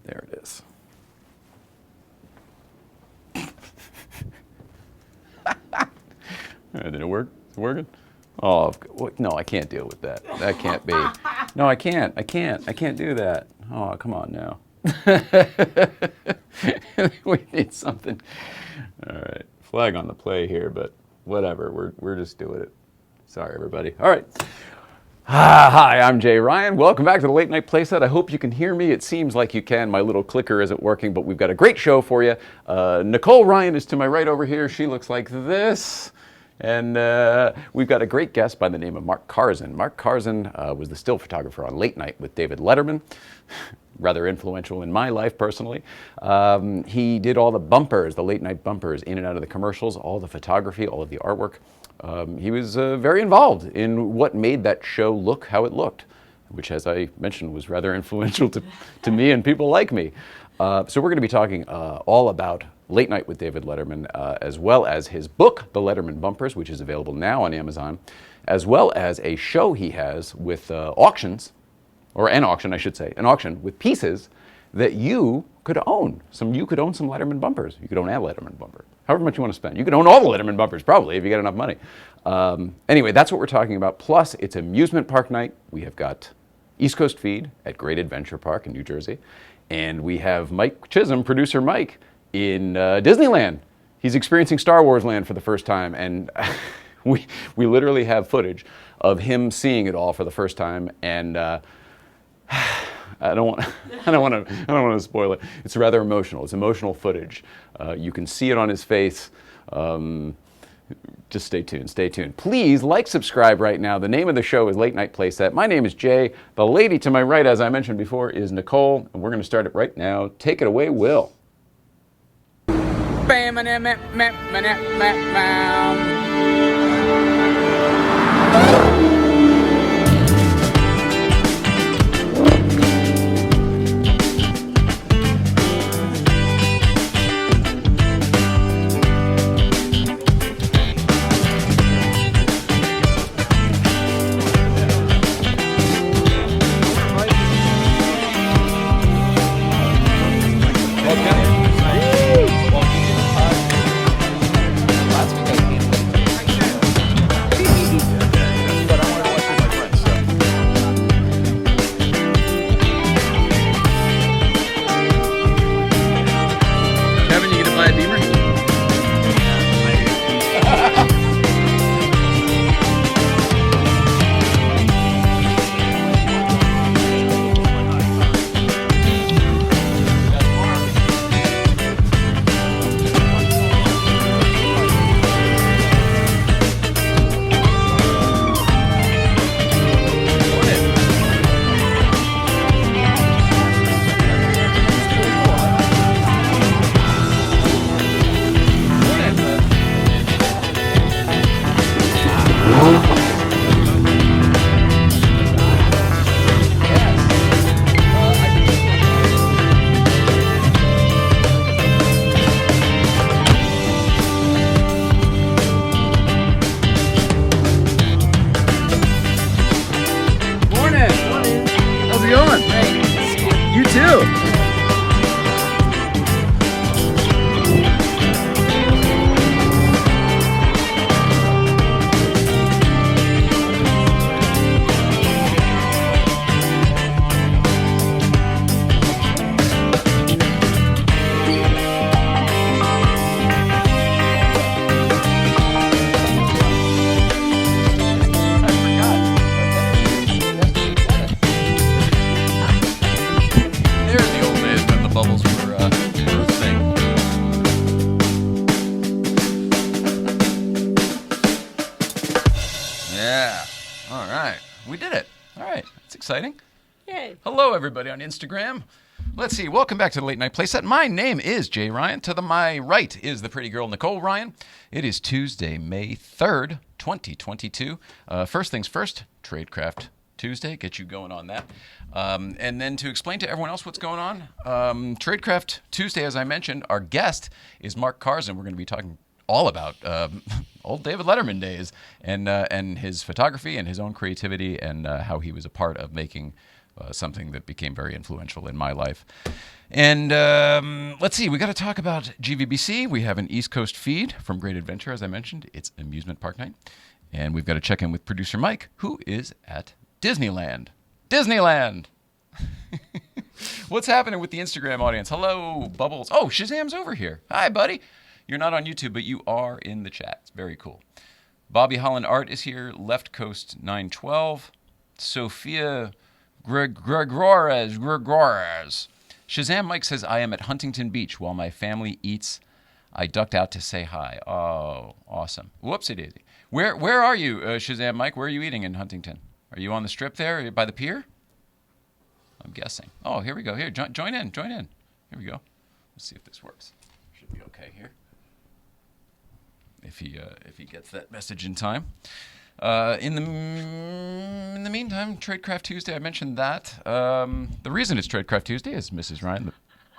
There it is. Did it work? Is it working? Oh, no, I can't deal with that. That can't be. No, I can't. I can't do that. Oh, come on now. We need something. All right. Flag on the play here, but whatever. We're just doing it. Sorry, everybody. All right. Hi, I'm Jay Ryan. Welcome back to the Late Night Playset. I hope you can hear me. It seems like you can. My little clicker isn't working, but we've got a great show for you. Nicole Ryan is to my right over here. She looks like this. And we've got a great guest by the name of MARC KARZEN. MARC KARZEN was the still photographer on Late Night with David Letterman. Rather influential in my life personally. He did all the bumpers, the late night bumpers, in and out of the commercials, all the photography, all of the artwork. He was very involved in what made that show look how it looked, which, as I mentioned, was rather influential to me and people like me. So we're going to be talking all about Late Night with David Letterman, as well as his book, The Letterman Bumpers, which is available now on Amazon, as well as a show he has with auctions, or an auction, I should say, an auction with pieces that you could own. You could own some Letterman bumpers. You could own a Letterman bumper, however much you want to spend. You could own all the Letterman bumpers, probably, if you get enough money. Anyway, that's what we're talking about. Plus, it's Amusement Park night. We have got East Coast Feed at Great Adventure Park in New Jersey. And we have Mike Chisholm, producer Mike, in Disneyland. He's experiencing Star Wars Land for the first time. And we literally have footage of him seeing it all for the first time. And I don't want to spoil it. It's rather emotional. It's emotional footage. You can see it on his face. Just stay tuned. Stay tuned. Please subscribe right now. The name of the show is Late Night Playset. My name is Jay. The lady to my right, as I mentioned before, is Nicole, and we're going to start it right now. Take it away, Will. Exciting. Yay. Hello, everybody on Instagram. Let's see. Welcome back to the Late Night Playset. My name is Jay Ryan. To my right is the pretty girl, Nicole Ryan. It is Tuesday, May 3rd, 2022. First things first, Tradecraft Tuesday. Get you going on that. And then to explain to everyone else what's going on, Tradecraft Tuesday, as I mentioned, our guest is MARC KARZEN. We're going to be talking all about old David Letterman days and his photography and his own creativity and how he was a part of making something that became very influential in my life. And let's see, we got to talk about GVBC. We have an East Coast feed from Great Adventure, as I mentioned. It's Amusement Park night. And we've got to check in with producer Mike, who is at Disneyland. Disneyland! What's happening with the Instagram audience? Hello, Bubbles. Oh, Shazam's over here. Hi, buddy. You're not on YouTube, but you are in the chat. It's very cool. Bobby Holland Art is here. Left Coast 912. Sophia Gregores. Shazam Mike says, I am at Huntington Beach while my family eats. I ducked out to say hi. Oh, awesome. Whoopsie daisy. Where are you, Shazam Mike? Where are you eating in Huntington? Are you on the strip there? Are you by the pier? I'm guessing. Oh, here we go. Here, join in. Here we go. Let's see if this works. Should be okay here. If he gets that message in time. In the meantime, Tradecraft Tuesday, I mentioned that. The reason it's Tradecraft Tuesday is Mrs. Ryan.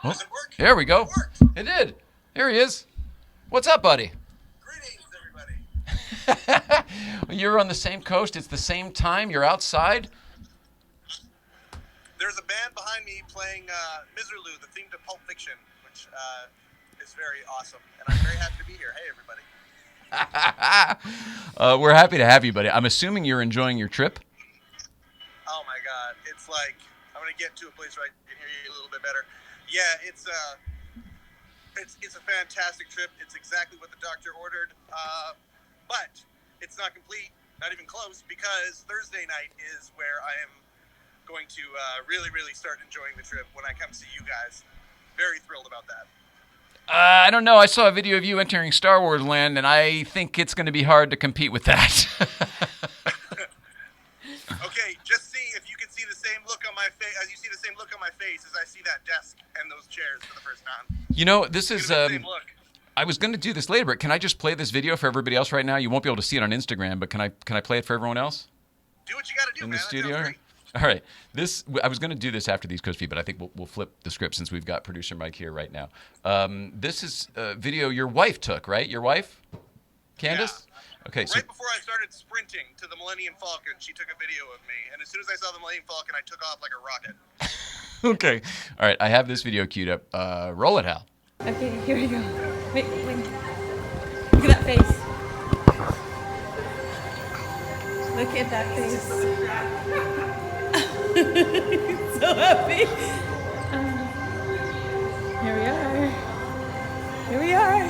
Oh, does it work? there we go. It It did. Here he is. What's up, buddy? Greetings, everybody. You're on the same coast. It's the same time. You're outside. There's a band behind me playing Miserlou, the theme to Pulp Fiction, which is very awesome. And I'm very happy to be here. Hey, everybody. We're happy to have you, buddy. I'm assuming you're enjoying your trip. Oh, my God. It's like, I'm going to get to a place where I can hear you a little bit better. Yeah, it's a fantastic trip. It's exactly what the doctor ordered. But it's not complete, not even close, because Thursday night is where I am going to really, really start enjoying the trip when I come see you guys. Very thrilled about that. I don't know. I saw a video of you entering Star Wars land, and I think it's going to be hard to compete with that. Okay, just see if you can see the same look on my face as you see the same look on my face as I see that desk and those chairs for the first time. You know, this is. The same look. I was going to do this later, but can I just play this video for everybody else right now? You won't be able to see it on Instagram, but can I play it for everyone else? Do what you got to do, in man. the That studio. sounds great. All right. I was going to do this after the East Coast feed, but I think we'll flip the script since we've got producer Mike here right now. This is a video your wife took, right? Your wife, Candace? Yeah. Okay. Right before I started sprinting to the Millennium Falcon, she took a video of me, and as soon as I saw the Millennium Falcon, I took off like a rocket. Okay. All right. I have this video queued up. Roll it, Hal. Okay, here we go. Wait. Look at that face. Look at that face. So happy. Here we are.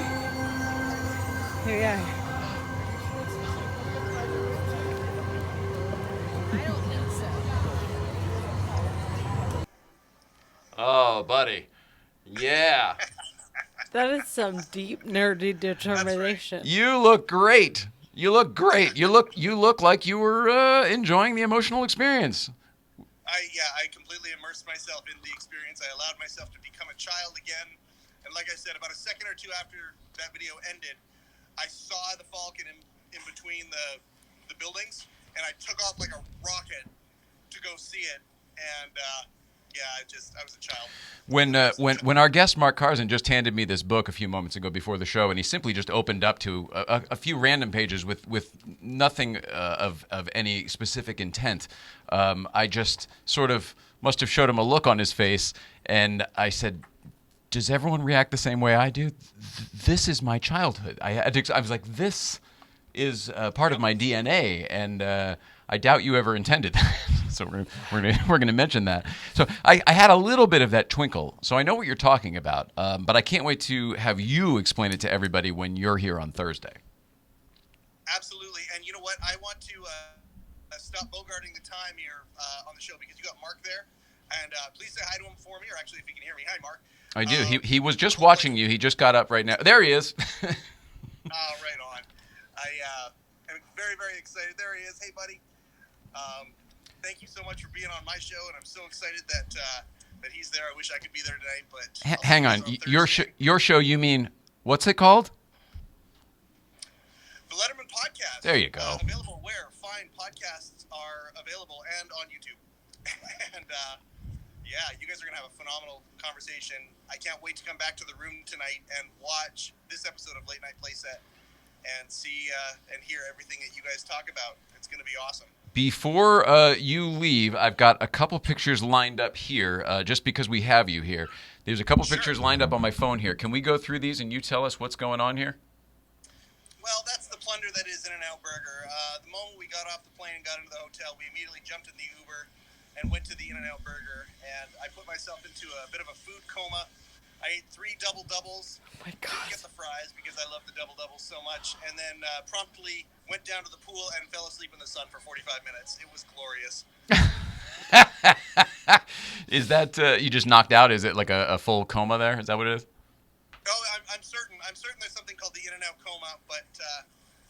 Oh, buddy. Yeah. That is some deep nerdy determination. You look great. You look like you were enjoying the emotional experience. I completely immersed myself in the experience. I allowed myself to become a child again. And like I said, about a second or two after that video ended, I saw the Falcon in between the buildings, and I took off like a rocket to go see it. And I was a child. When our guest Mark Karzan just handed me this book a few moments ago before the show, and he simply just opened up to a few random pages with nothing of any specific intent, I just sort of must have showed him a look on his face, and I said, "Does everyone react the same way I do? This is my childhood." I was like, "This is part of my DNA," and I doubt you ever intended that. So we're gonna mention that. So I had a little bit of that twinkle. So I know what you're talking about, but I can't wait to have you explain it to everybody when you're here on Thursday. Absolutely, and you know what? I want to stop bogarting the time here on the show because you got Mark there, and please say hi to him for me, or actually, if you can hear me, hi, Mark. I do. He was just watching you. He just got up right now. There he is. Oh, right on. I am very, very excited. There he is. Hey, buddy. Thank you so much for being on my show, and I'm so excited that he's there. I wish I could be there tonight, but hang on. Your show. You mean what's it called? The Letterman Podcast. There you go. Available where fine podcasts are available and on YouTube. And you guys are gonna have a phenomenal conversation. I can't wait to come back to the room tonight and watch this episode of Late Night Playset and see and hear everything that you guys talk about. It's gonna be awesome. Before you leave, I've got a couple pictures lined up here, just because we have you here. There's a couple pictures lined up on my phone here. Can we go through these and you tell us what's going on here? Well, that's the plunder that is In-N-Out Burger. The moment we got off the plane and got into the hotel, we immediately jumped in the Uber and went to the In-N-Out Burger. And I put myself into a bit of a food coma. I ate 3 double-doubles. Oh my Didn't God. get the fries because I love the double-doubles so much. And then promptly went down to the pool and fell asleep in the sun for 45 minutes. It was glorious. Is that you just knocked out? Is it like a full coma there? Is that what it is? Oh, I'm certain. I'm certain there's something called the In-N-Out coma, but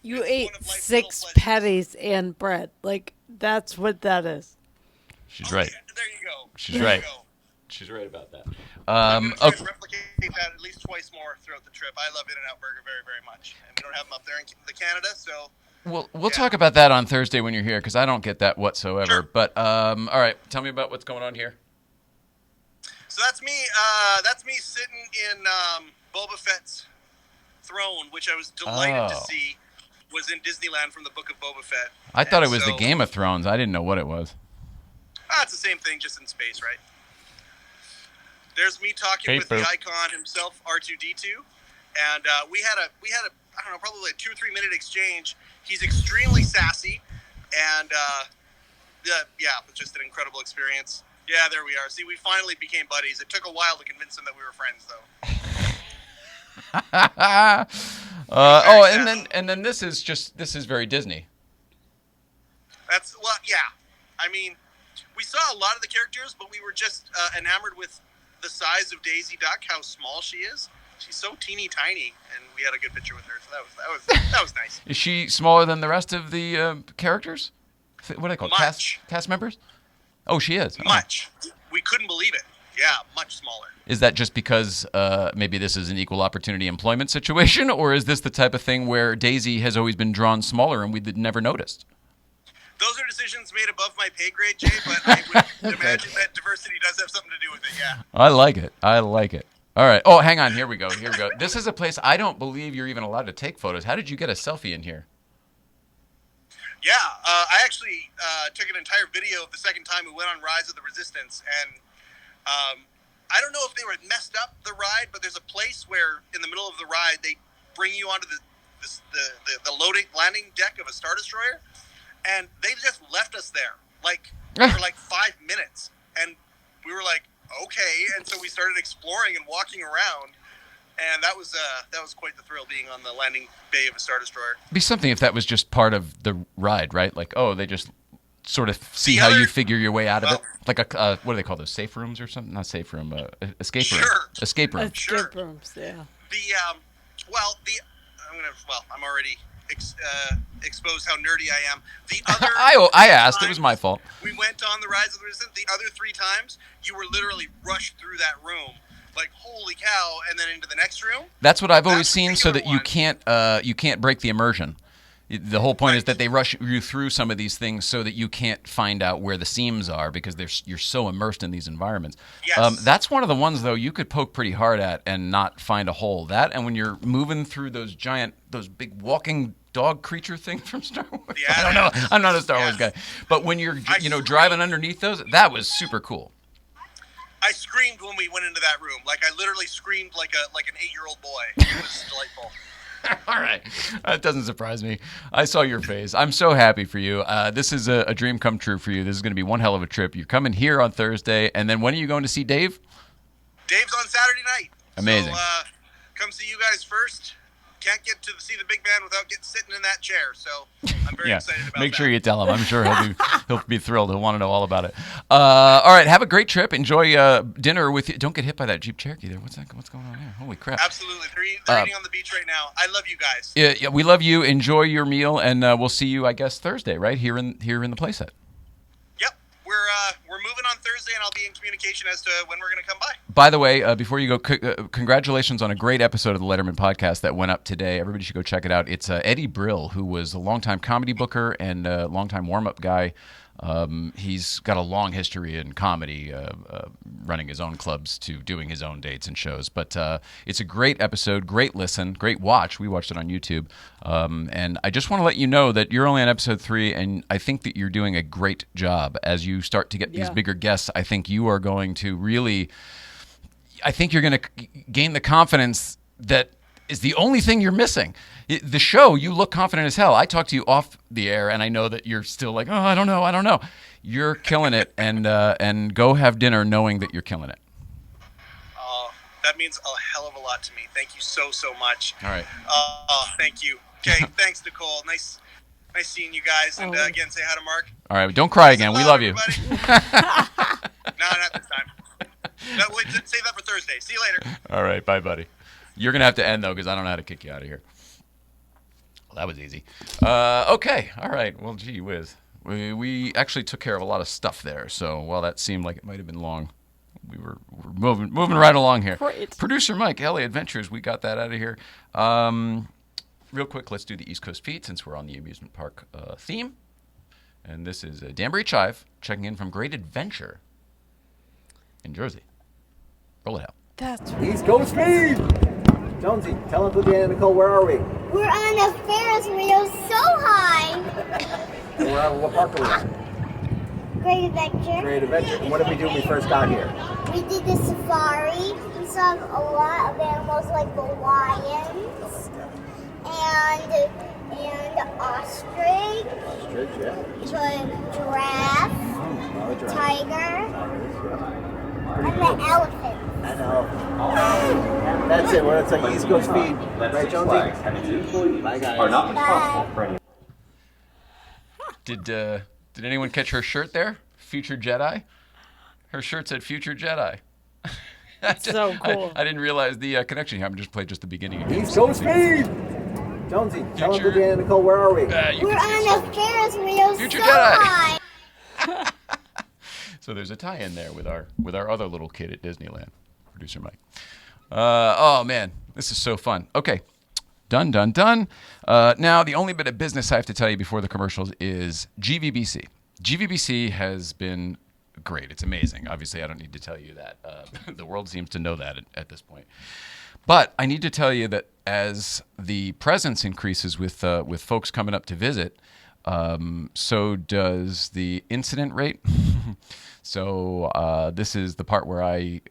You it's ate one of life's 6 little pleasures. patties and bread. Like, that's what that is. She's Oh, right. yeah, there you go. She's There right. You go. She's right about that. I'm going to try Okay. to replicate that at least twice more throughout the trip. I love In-N-Out Burger very, very much. And we don't have them up there in the Canada, so... We'll talk about that on Thursday when you're here, because I don't get that whatsoever. Sure. But all right, tell me about what's going on here. So that's me. That's me sitting in Boba Fett's throne, which I was delighted to see was in Disneyland from the Book of Boba Fett. I thought And it was the so- Game of Thrones. I didn't know what it was. It's the same thing, just in space, right? There's me talking with the icon himself, R2D2, and we had a I don't know, probably a 2 or 3 minute exchange. He's extremely sassy, and yeah, it was just an incredible experience. Yeah, there we are. See, we finally became buddies. It took a while to convince him that we were friends, though. And then this is very Disney. Yeah. I mean, we saw a lot of the characters, but we were just enamored with the size of Daisy Duck, how small she is. She's so teeny tiny, and we had a good picture with her, so that was nice. Is she smaller than the rest of the characters? What are they called? Much. Cast members? Oh, she is. Much. We couldn't believe it. Yeah, much smaller. Is that just because maybe this is an equal opportunity employment situation, or is this the type of thing where Daisy has always been drawn smaller and we never noticed? Those are decisions made above my pay grade, Jay, but I would imagine that diversity does have something to do with it, yeah. I like it. All right. Oh, hang on. Here we go. This is a place I don't believe you're even allowed to take photos. How did you get a selfie in here? Yeah, I actually took an entire video of the second time we went on Rise of the Resistance, and I don't know if they were messed up the ride, but there's a place where in the middle of the ride they bring you onto the loading landing deck of a Star Destroyer, and they just left us there for 5 minutes, and we were like, okay, and so we started exploring and walking around. And that was quite the thrill, being on the landing bay of a Star Destroyer. It'd be something if that was just part of the ride, right? Like, they just sort of see how you figure your way out of it. Like what do they call those? Safe rooms or something? Not safe room, escape room. Sure. Escape room. Escape rooms, yeah. I'm already exposed how nerdy I am. The other I asked. It was my fault. We went on the Rise of the Resistance. The other 3 times, you were literally rushed through that room. Like, holy cow, and then into the next room. That's what I've always seen, so the that you can't break the immersion. The whole point is that they rush you through some of these things so that you can't find out where the seams are because you're so immersed in these environments. Yes. That's one of the ones, though, you could poke pretty hard at and not find a hole. That, and when you're moving through those big walking dog creature thing from Star Wars. Yeah. I don't know. I'm not a Star Wars guy. But when you're driving underneath those, that was super cool. I screamed when we went into that room. Like, I literally screamed like an 8-year-old boy. It was delightful. All right. That doesn't surprise me. I saw your face. I'm so happy for you. This is a dream come true for you. This is going to be one hell of a trip. You're coming here on Thursday, and then when are you going to see Dave? Dave's on Saturday night. Amazing. So, come see you guys first. Can't get to see the big man without sitting in that chair, so I'm very excited about that. Make sure you tell him. I'm sure he'll be thrilled. He'll want to know all about it. All right, have a great trip. Enjoy dinner with you. Don't get hit by that Jeep Cherokee there. What's going on there? Holy crap! Absolutely, they're eating on the beach right now. I love you guys. Yeah, we love you. Enjoy your meal, and we'll see you, I guess, Thursday, right here in the Playset. Yep, we're moving on Thursday, and I'll be in communication as to when we're going to come by. By the way, before you go, congratulations on a great episode of the Letterman podcast that went up today. Everybody should go check it out. It's Eddie Brill, who was a longtime comedy booker and a longtime warm-up guy He's got a long history in comedy, running his own clubs to doing his own dates and shows. But it's a great episode, great listen, great watch. We watched it on YouTube. And I just want to let you know that you're only on episode 3, and I think that you're doing a great job. As you start to get these bigger guests, I think you are going to really, I think you're going to gain the confidence that is the only thing you're missing. The show, you look confident as hell. I talk to you off the air, and I know that you're still like, oh, I don't know. You're killing it, and go have dinner knowing that you're killing it. Oh, that means a hell of a lot to me. Thank you so much. All right. Thank you. Okay, thanks, Nicole. Nice seeing you guys. And again, say hi to Mark. All right, don't cry again. We love you. No, not this time. No, wait, save that for Thursday. See you later. All right, bye, buddy. You're going to have to end, though, because I don't know how to kick you out of here. Well, that was easy. Okay, all right. Well, gee whiz. We actually took care of a lot of stuff there, so while that seemed like it might have been long, we're moving right along here. Great. Producer Mike, LA Adventures, we got that out of here. Real quick, let's do the East Coast feed since we're on the Amusement Park theme. And this is Danbury Chive checking in from Great Adventure in Jersey. Roll it out. That's East Coast feed! Jonesy, tell Uncle Dan and Nicole, where are we? We're on a Ferris wheel so high. What park are we at? Great adventure. Great Adventure. And what did we do when we first got here? We did the safari. We saw a lot of animals like the lions and ostrich, Ostrich, yeah. the giraffe, tiger, and the elephant. I know. That's it. We're at the East Coast feed. Right, Jonesy? Bye, guys. Bye. Did anyone catch her shirt there? Future Jedi? Her shirt said Future Jedi. so cool. I didn't realize the connection here. I'm just playing just the beginning again. East Coast feed! Jonesy, tell Uncle Dan and Nicole, where are we? You We're can see on a Ferris wheel Future so Jedi. high. So there's a tie-in there with our other little kid at Disneyland, producer Mike. Oh man, this is so fun. Okay, done. Now the only bit of business I have to tell you before the commercials is GVBC. GVBC has been great. It's amazing. Obviously, I don't need to tell you that. The world seems to know that at this point. But I need to tell you that as the presence increases with folks coming up to visit, so does the incident rate. So this is the part where I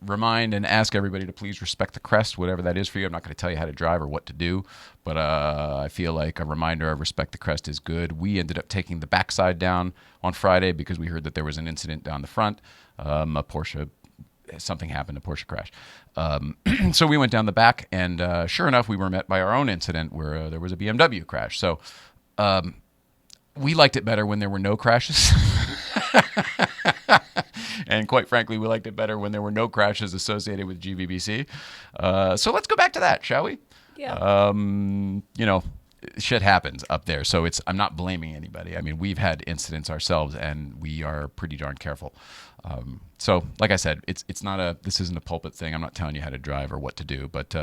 remind and ask everybody to please respect the crest, whatever that is for you. I'm not going to tell you how to drive or what to do, but I feel like a reminder of respect the crest is good. We ended up taking the backside down on Friday because we heard that there was an incident down the front. Something happened, a Porsche crash. So we went down the back, and sure enough, we were met by our own incident where there was a BMW crash. So we liked it better when there were no crashes. And quite frankly, we liked it better when there were no crashes associated with GVBC. So let's go back to that, shall we? Yeah. Shit happens up there. So I'm not blaming anybody. I mean, we've had incidents ourselves, and we are pretty darn careful. So like I said, this isn't a pulpit thing. I'm not telling you how to drive or what to do, but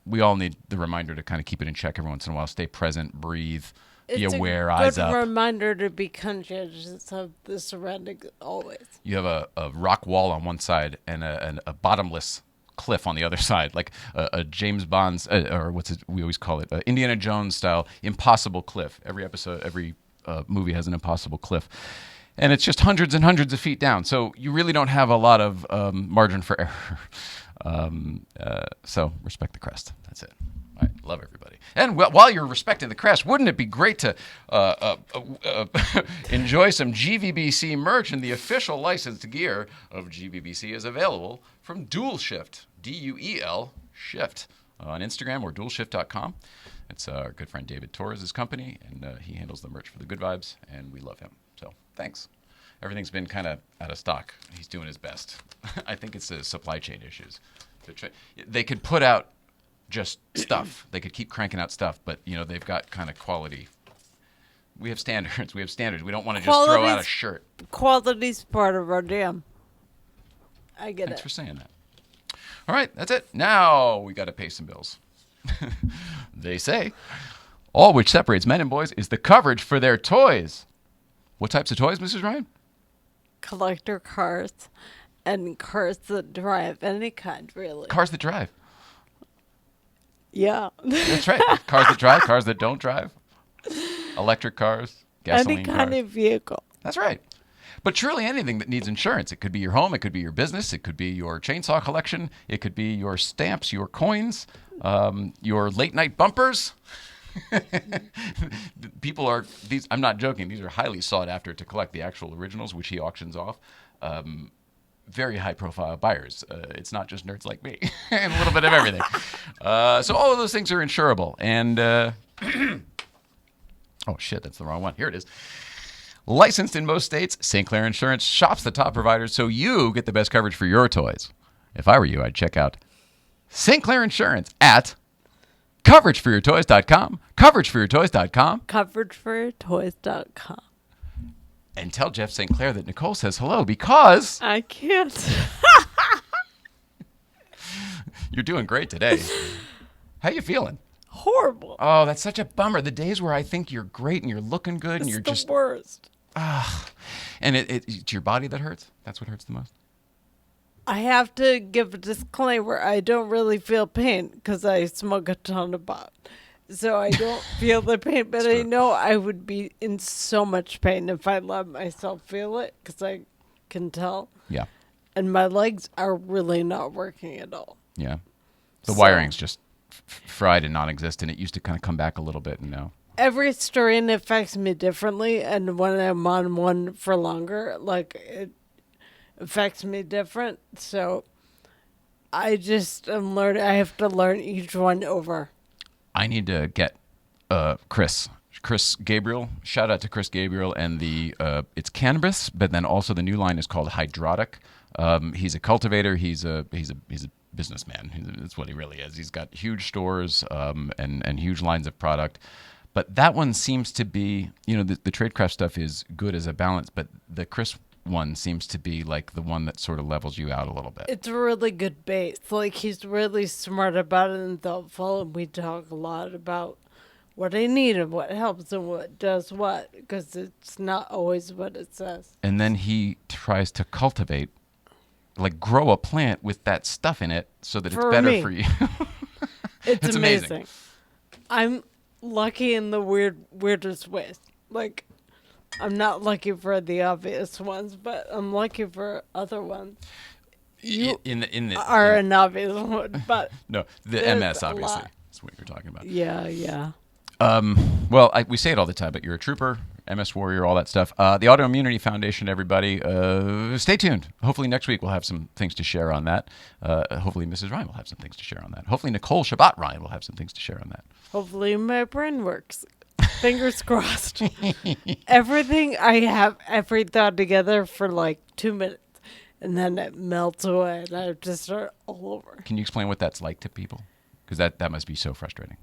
we all need the reminder to kind of keep it in check every once in a while. Stay present, breathe, be aware, eyes up. It's a good reminder to be conscious of the surroundings always. You have a rock wall on one side and a bottomless cliff on the other side, like a James Bond's, or we always call it, Indiana Jones style impossible cliff. Every movie has an impossible cliff. And it's just hundreds and hundreds of feet down. So you really don't have a lot of margin for error. So respect the crest. That's it. All right, love everybody. And while you're respecting the crest, wouldn't it be great to enjoy some GVBC merch? And the official licensed gear of GVBC is available from Dual Shift, DUEL Shift, on Instagram or dualshift.com. It's our good friend David Torres' company, and he handles the merch for the Good Vibes, and we love him. So thanks. Everything's been kind of out of stock. He's doing his best. I think it's the supply chain issues. They could put out just stuff. They could keep cranking out stuff, but they've got kind of quality. We have standards. We don't want to just throw out a shirt. Quality's part of our jam. I get Thanks it. for saying that. All right, that's it. Now we got to pay some bills. They say all which separates men and boys is the coverage for their toys. What types of toys, Mrs. Ryan? Collector cars and cars that drive any kind, really. Cars that drive. Yeah. That's right. Cars that drive, cars that don't drive. Electric cars, gasoline Any kind cars. of vehicle. That's right. But truly anything that needs insurance. It could be your home. It could be your business. It could be your chainsaw collection. It could be your stamps, your coins, your late night bumpers. People are these. I'm not joking. These are highly sought after to collect the actual originals, which he auctions off. Very high profile buyers. It's not just nerds like me. And a little bit of everything. So all of those things are insurable. And oh shit, that's the wrong one. Here it is. Licensed in most states, St. Clair Insurance shops the top providers so you get the best coverage for your toys. If I were you, I'd check out St. Clair Insurance at coverageforyourtoys.com, coverageforyourtoys.com, Coverageforyourtoys.com. and tell Jeff St. Clair that Nicole says hello because I can't. you're doing great today. How you feeling? Horrible. Oh, that's such a bummer. The days where I think you're great and you're looking good and you're It's just the worst. and it's your body that hurts. That's what hurts the most. I have to give a disclaimer. I don't really feel pain because I smoke a ton of pot. So I don't feel the pain, but I know I would be in so much pain if I let myself feel it because I can tell. Yeah. And my legs are really not working at all. Yeah. The So- wiring's just fried and non-existent. It used to kind of come back a little bit, and now. Every strain affects me differently, and when I'm on one for longer, like it affects me different. So I just am learning. I have to learn each one over. I need to get Chris Gabriel. Shout out to Chris Gabriel and the it's cannabis, but then also the new line is called Hydrotic. He's a cultivator. He's a businessman. That's what he really is. He's got huge stores and huge lines of product. But that one seems to be, the tradecraft stuff is good as a balance, but the Chris one seems to be like the one that sort of levels you out a little bit. It's a really good base. Like he's really smart about it and thoughtful, and we talk a lot about what I need and what helps and what does what, because it's not always what it says. And then he tries to cultivate, like grow a plant with that stuff in it so that it's For better me. for you. It's amazing. amazing. I'm lucky in the weirdest ways. Like, I'm not lucky for the obvious ones, but I'm lucky for other ones. You are an obvious one, but no, the there's MS a obviously. lot. That's what you're talking about. Yeah. Well, we say it all the time, but you're a trooper, MS warrior, all that stuff. The Autoimmunity Foundation, everybody, stay tuned. Hopefully next week we'll have some things to share on that. Hopefully Mrs. Ryan will have some things to share on that. Hopefully Nicole Shabbat Ryan will have some things to share on that. Hopefully my brain works. Fingers crossed. Everything I have, every thought together for like 2 minutes, and then it melts away, and I have to start all over. Can you explain what that's like to people? Because that must be so frustrating.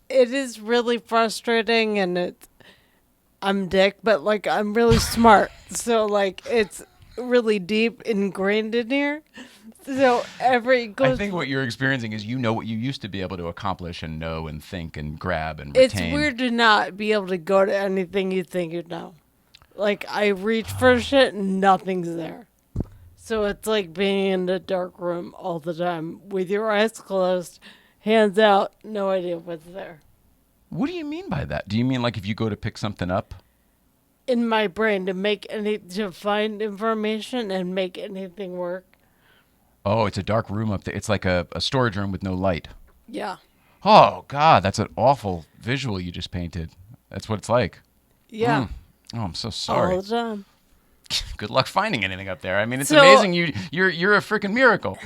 It is really frustrating, and I'm dick, but like I'm really smart, so like it's really deep ingrained in here. So I think what you're experiencing is what you used to be able to accomplish and know and think and grab and retain. It's weird to not be able to go to anything you think you know. Like I reach for shit and nothing's there. So it's like being in a dark room all the time with your eyes closed, hands out, no idea what's there. What do you mean by that? Do you mean like if you go to pick something up? In my brain to find information and make anything work. Oh, it's a dark room up there. It's like a storage room with no light. Yeah. Oh, God, that's an awful visual you just painted. That's what it's like. Yeah. Oh, I'm so sorry. All the time. Good luck finding anything up there. I mean, it's So- amazing. You're a freaking miracle.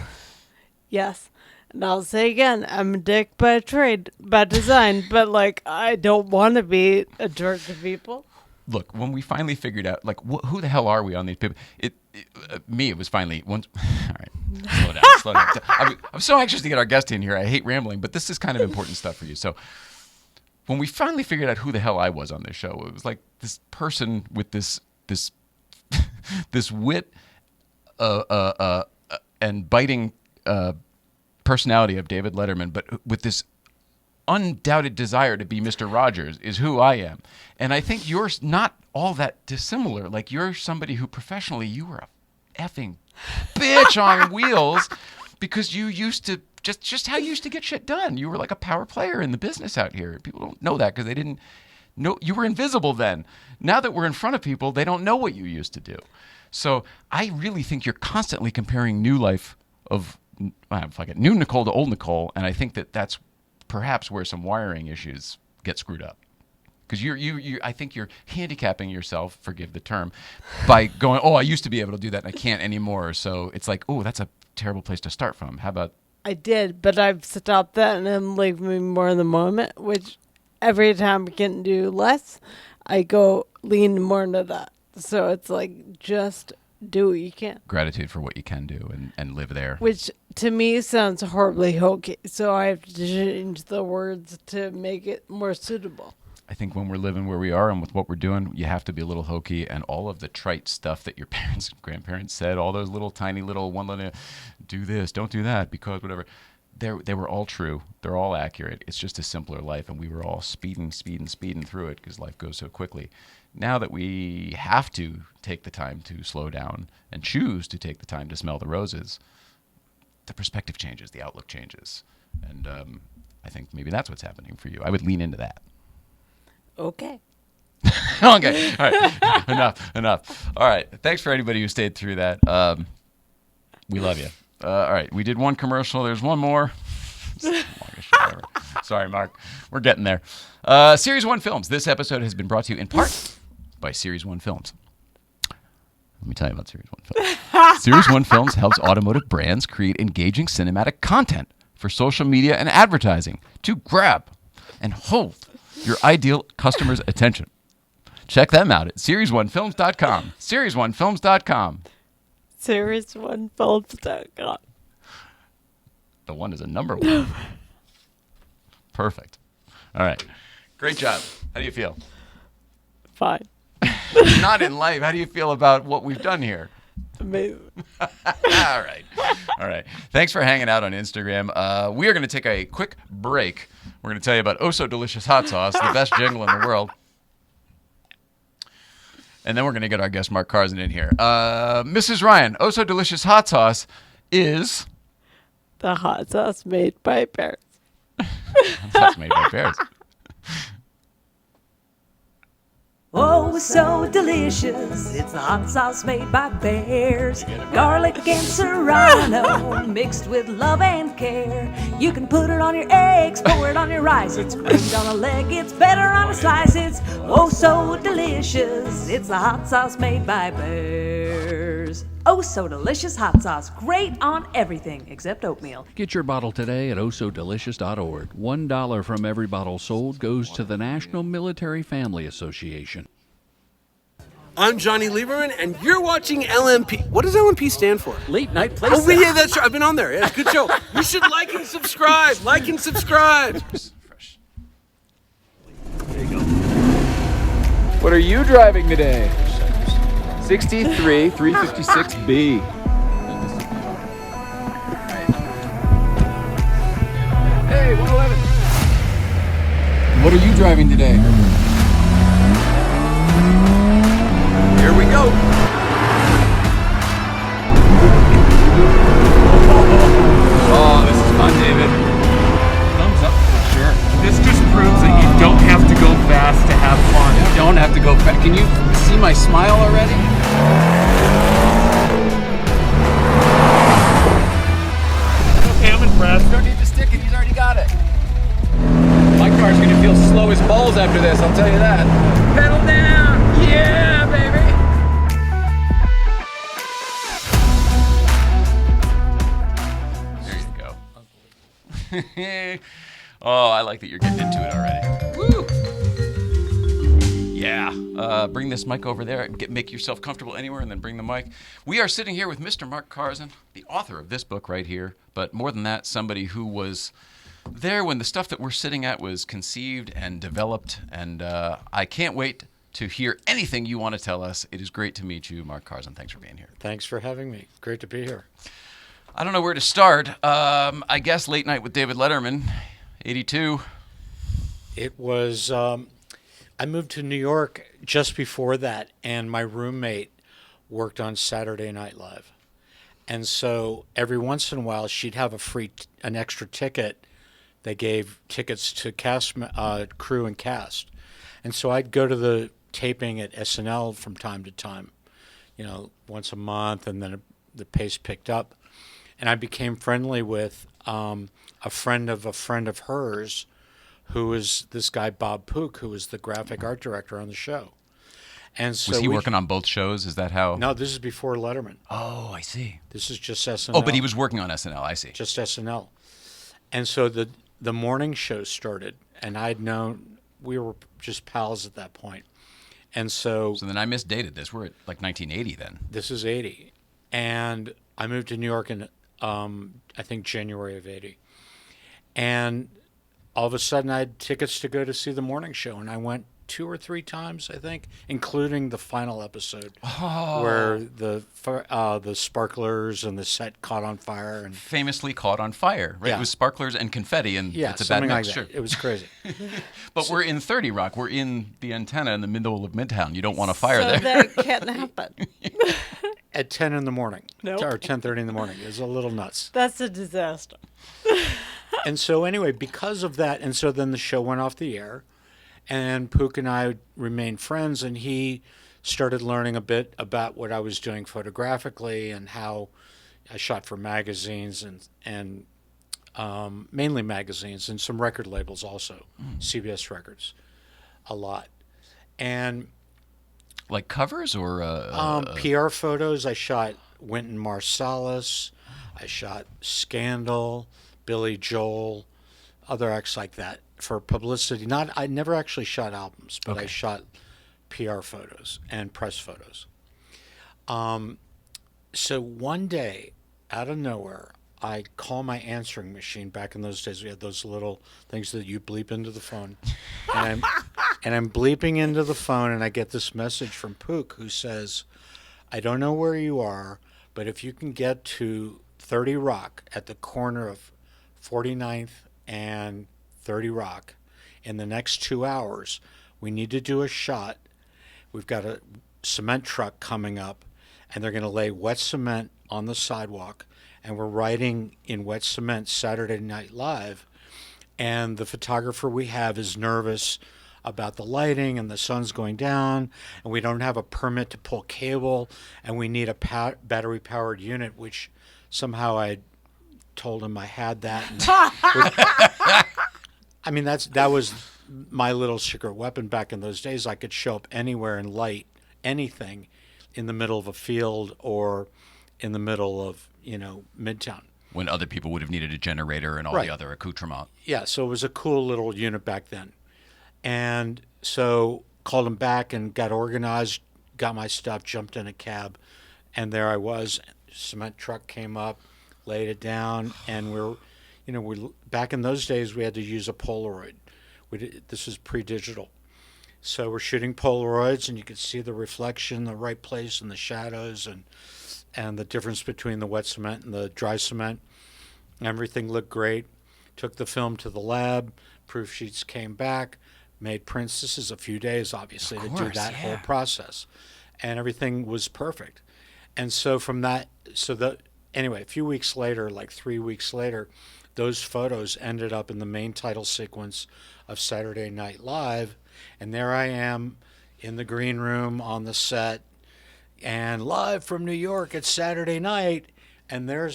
Yes. And I'll say again, I'm a dick by trade, by design, but like I don't want to be a jerk to people. Look, when we finally figured out, like, who the hell are we on these people? It was finally once. All right, slow down. I'm so anxious to get our guest in here. I hate rambling, but this is kind of important stuff for you. So, when we finally figured out who the hell I was on this show, it was like this person with this wit, and biting personality of David Letterman, but with this undoubted desire to be Mr. Rogers is who I am. And I think you're not all that dissimilar. Like, you're somebody who professionally, you were a effing bitch on wheels because you used to, just how you used to get shit done. You were like a power player in the business out here. People don't know that because they didn't know, you were invisible then. Now that we're in front of people, they don't know what you used to do. So I really think you're constantly comparing new life of new Nicole to old Nicole, and I think that that's perhaps where some wiring issues get screwed up. Because I think you're handicapping yourself, forgive the term, by going, oh, I used to be able to do that and I can't anymore. So it's like, oh, that's a terrible place to start from. How about? I did, but I've stopped that and I'm living more in the moment, which every time I can do less, I go lean more into that. So it's like, just do what you can. Gratitude for what you can do and live there. Which to me sounds horribly hokey. So I have to change the words to make it more suitable. I think when we're living where we are and with what we're doing, you have to be a little hokey, and all of the trite stuff that your parents and grandparents said, all those little tiny little one-liner, do this, don't do that, because whatever, they were all true. They're all accurate. It's just a simpler life, and we were all speeding through it because life goes so quickly. Now that we have to take the time to slow down and choose to take the time to smell the roses, the perspective changes, the outlook changes, and I think maybe that's what's happening for you. I would lean into that. Okay. Okay. All right. Enough. All right. Thanks for anybody who stayed through that. We love you. All right. We did one commercial. There's one more. Sorry, Mark. We're getting there. Series 1 Films. This episode has been brought to you in part by Series 1 Films. Let me tell you about Series 1 Films. Series 1 Films helps automotive brands create engaging cinematic content for social media and advertising to grab and hold your ideal customer's attention. Check them out at series1films.com. Series1films.com. Series1films.com. The one is a number one. Perfect. All right. Great job. How do you feel? Fine. Not in life. How do you feel about what we've done here? Amazing. All right. Thanks for hanging out on Instagram. We are going to take a quick break. We're going to tell you about Oh So Delicious Hot Sauce, the best jingle in the world. And then we're going to get our guest Mark Karzen in here. Mrs. Ryan, Oh So Delicious Hot Sauce is... the hot sauce made by bears. That's made by bears. Oh, so delicious. It's the hot sauce made by bears. Garlic and serrano mixed with love and care. You can put it on your eggs, pour it on your rice. It's great on a leg, it's better on a slice. It's oh so delicious. It's the hot sauce made by bears. Oh, so delicious hot sauce. Great on everything except oatmeal. Get your bottle today at ohsodelicious.org. $1 from every bottle sold goes to the National Military Family Association. I'm Johnny Lieberman, and you're watching LMP. What does LMP stand for? Late Night Playset. Oh, yeah, that's right. I've been on there. Yeah, good show. You should like and subscribe. Like and subscribe. There you go. What are you driving today? 63 356B. Hey, 111. What are you driving today? Here we go. Oh, this is fun, David. Thumbs up for sure. This just proves that you don't have to go fast to have fun. You don't have to go fast. Can you see my smile already? Okay, I'm impressed. You don't need to stick it. He's already got it. My car's going to feel slow as balls after this, I'll tell you that. Pedal down. Yeah, baby. There you go. Oh, I like that you're getting into it already. Woo! Yeah. Bring this mic over there. Make yourself comfortable anywhere and then bring the mic. We are sitting here with Mr. Mark Karzen, the author of this book right here. But more than that, somebody who was there when the stuff that we're sitting at was conceived and developed. And I can't wait to hear anything you want to tell us. It is great to meet you, Mark Karzen. Thanks for being here. Thanks for having me. Great to be here. I don't know where to start. I guess Late Night with David Letterman, 82. It was, I moved to New York just before that, and my roommate worked on Saturday Night Live. And so every once in a while, she'd have an extra ticket. They gave tickets to crew and cast. And so I'd go to the taping at SNL from time to time, once a month, and then the pace picked up. And I became friendly with a friend of hers, who was this guy, Bob Pook, who was the graphic art director on the show. And so was he working on both shows? Is that how? No, this is before Letterman. Oh, I see. This is just SNL. Oh, but he was working on SNL. I see. Just SNL. And so the morning show started, and I'd known we were just pals at that point. And so then I misdated this. We're at like 1980 then. This is 80. And I moved to New York in, I think, January of 80. And all of a sudden I had tickets to go to see the morning show, and I went 2 or 3 times, I think, including the final episode where the sparklers and the set caught on fire. And famously caught on fire, right? Yeah. It was sparklers and confetti, and yeah, it's a bad something like mix. that. Sure. It was crazy. But we're in 30 Rock. We're in the antenna in the middle of Midtown. You don't want a fire so there. that can't happen. At 10 in the morning. Nope. Or 10:30 in the morning. It was a little nuts. That's a disaster. And so anyway, because of that, and so then the show went off the air, and Pook and I remained friends, and he started learning a bit about what I was doing photographically and how I shot for magazines and mainly magazines and some record labels also, CBS Records, a lot. And like covers or PR photos. I shot Wynton Marsalis. I shot Scandal, Billy Joel, other acts like that for publicity. I never actually shot albums, but I shot PR photos and press photos. So one day, out of nowhere, I call my answering machine. Back in those days, we had those little things that you bleep into the phone. And I'm bleeping into the phone, and I get this message from Pook, who says, I don't know where you are, but if you can get to 30 Rock at the corner of 49th and 30 Rock in the next 2 hours, we need to do a shot. We've got a cement truck coming up, and they're going to lay wet cement on the sidewalk, and we're writing in wet cement Saturday Night Live, and the photographer we have is nervous about the lighting, and the sun's going down, and we don't have a permit to pull cable, and we need a battery-powered unit, which somehow I told him I had that. I mean, that was my little secret weapon back in those days. I could show up anywhere and light anything in the middle of a field or in the middle of, Midtown. When other people would have needed a generator and all the other accoutrement. Yeah, so it was a cool little unit back then. And so called him back and got organized, got my stuff, jumped in a cab, and there I was. Cement truck came up, laid it down, and we back in those days we had to use a Polaroid. This is pre-digital. So we're shooting Polaroids, and you could see the reflection, the right place, and the shadows, and the difference between the wet cement and the dry cement. Everything looked great. Took the film to the lab. Proof sheets came back. Made prints. This is a few days, obviously, to do that whole process. And everything was perfect. And so from that, anyway, a few weeks later, like 3 weeks later, those photos ended up in the main title sequence of Saturday Night Live. And there I am in the green room on the set, and live from New York, it's Saturday night, and there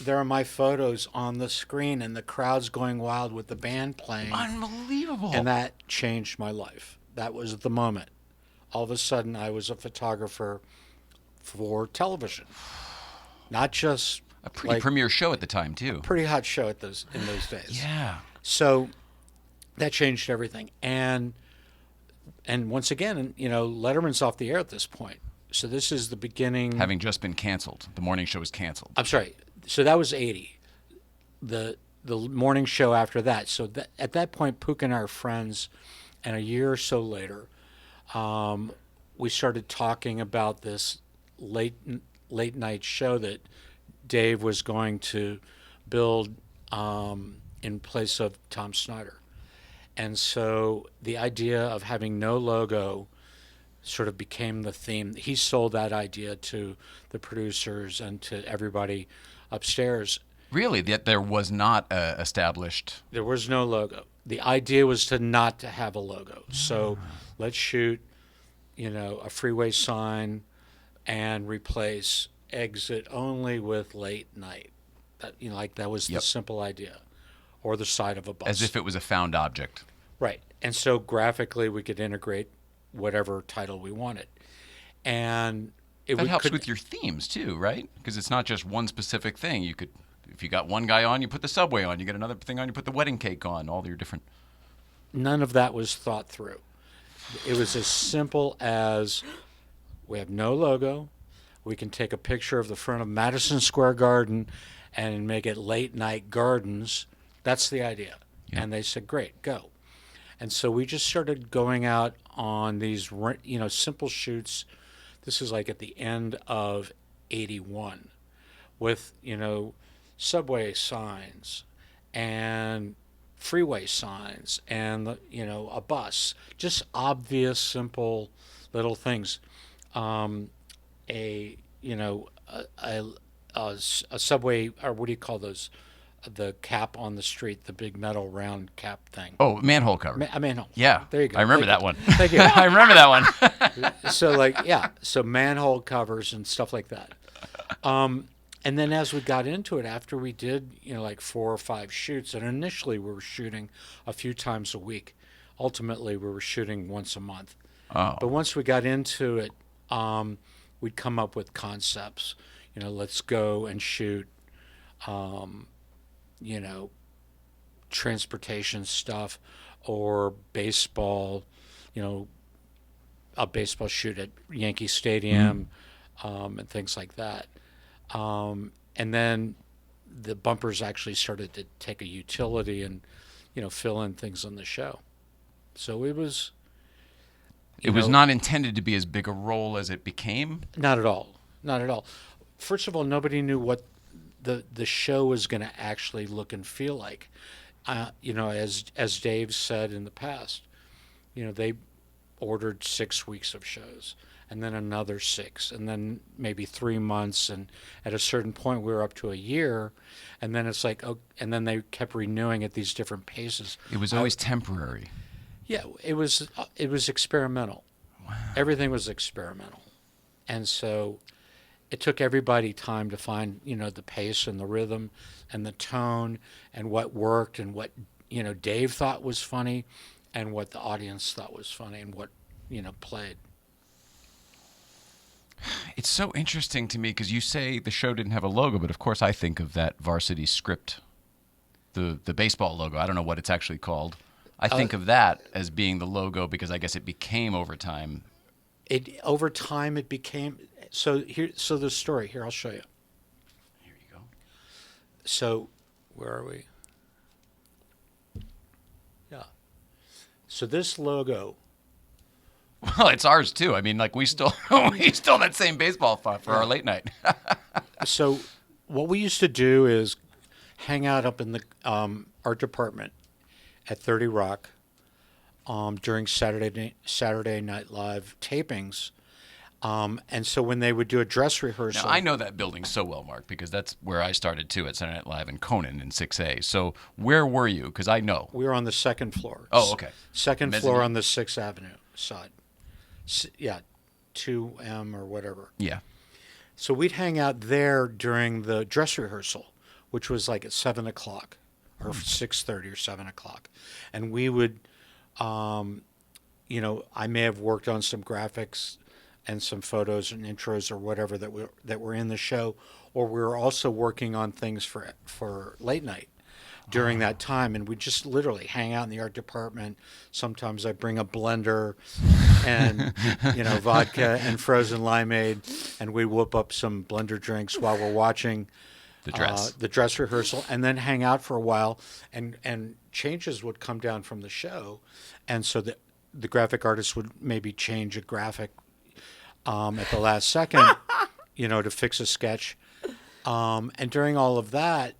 are my photos on the screen, and the crowd's going wild with the band playing. Unbelievable. And that changed my life. That was the moment. All of a sudden, I was a photographer for television. Not just a pretty premier show at the time, too. Pretty hot show in those days. Yeah. So that changed everything. And once again, Letterman's off the air at this point. So this is the beginning. Having just been canceled. The morning show was canceled. I'm sorry. So that was 80. The morning show after that. So at that point, Pook and I are friends. And a year or so later, we started talking about this late night show that Dave was going to build in place of Tom Snyder. And so the idea of having no logo sort of became the theme. He sold that idea to the producers and to everybody upstairs. Really? That there was not established. There was no logo. The idea was not to have a logo. So let's shoot, a freeway sign and replace exit only with late night. That was the simple idea. Or the side of a bus. As if it was a found object. Right. And so graphically we could integrate whatever title we wanted. And that helps with your themes too, right? Because it's not just one specific thing. You could, if you got one guy on, you put the subway on. You get another thing on, you put the wedding cake on. All your different. None of that was thought through. It was as simple as we have no logo. We can take a picture of the front of Madison Square Garden and make it late night gardens. That's the idea. Yeah. And they said, great, go. And so we just started going out on these, simple shoots. This is like at the end of 81 with, subway signs and freeway signs and, a bus. Just obvious, simple little things. A subway, or what do you call those? The cap on the street, the big metal round cap thing. Oh, manhole cover. A manhole. Yeah. There you go. I remember that one. Thank you. I remember that one. So manhole covers and stuff like that. And then as we got into it, after we did, 4 or 5 shoots, and initially we were shooting a few times a week. Ultimately, we were shooting once a month. Oh. But once we got into it, we'd come up with concepts. Let's go and shoot, transportation stuff or baseball, a baseball shoot at Yankee Stadium, and things like that. And then the bumpers actually started to take a utility and, fill in things on the show. So it was... It was not intended to be as big a role as it became? Not at all. Not at all. First of all, nobody knew what the show was going to actually look and feel like. As Dave said in the past, they ordered 6 weeks of shows and then another 6 and then maybe 3 months. And at a certain point we were up to a year, and then it's like, and then they kept renewing at these different paces. It was always temporary. Yeah, it was experimental. Wow. Everything was experimental. And so it took everybody time to find, the pace and the rhythm and the tone and what worked and what, Dave thought was funny and what the audience thought was funny and what, played. It's so interesting to me because you say the show didn't have a logo, but of course I think of that varsity script, the baseball logo. I don't know what it's actually called. I think of that as being the logo because I guess it became over time. Over time it became... So the story, here, I'll show you. Here you go. So, where are we? Yeah. So this logo... Well, it's ours too. I mean, we still that same baseball font for our late night. So what we used to do is hang out up in the art department at 30 Rock during Saturday Night Live tapings. And so when they would do a dress rehearsal... Now, I know that building so well, Mark, because that's where I started, too, at Saturday Night Live in Conan in 6A. So where were you? Because I know. We were on the second floor. Oh, okay. Second Mezzanine. floor on the 6th Avenue side. Yeah, 2M or whatever. Yeah. So we'd hang out there during the dress rehearsal, which was like at 7 o'clock or 6:30 or 7 o'clock. And we would, I may have worked on some graphics and some photos and intros or whatever that were in the show, or we were also working on things for late night during that time, and we just literally hang out in the art department. Sometimes I bring a blender and vodka and frozen limeade, and we whip up some blender drinks while we're watching the dress rehearsal, and then hang out for a while, and changes would come down from the show, and so the graphic artist would maybe change a graphic at the last second, to fix a sketch. And during all of that,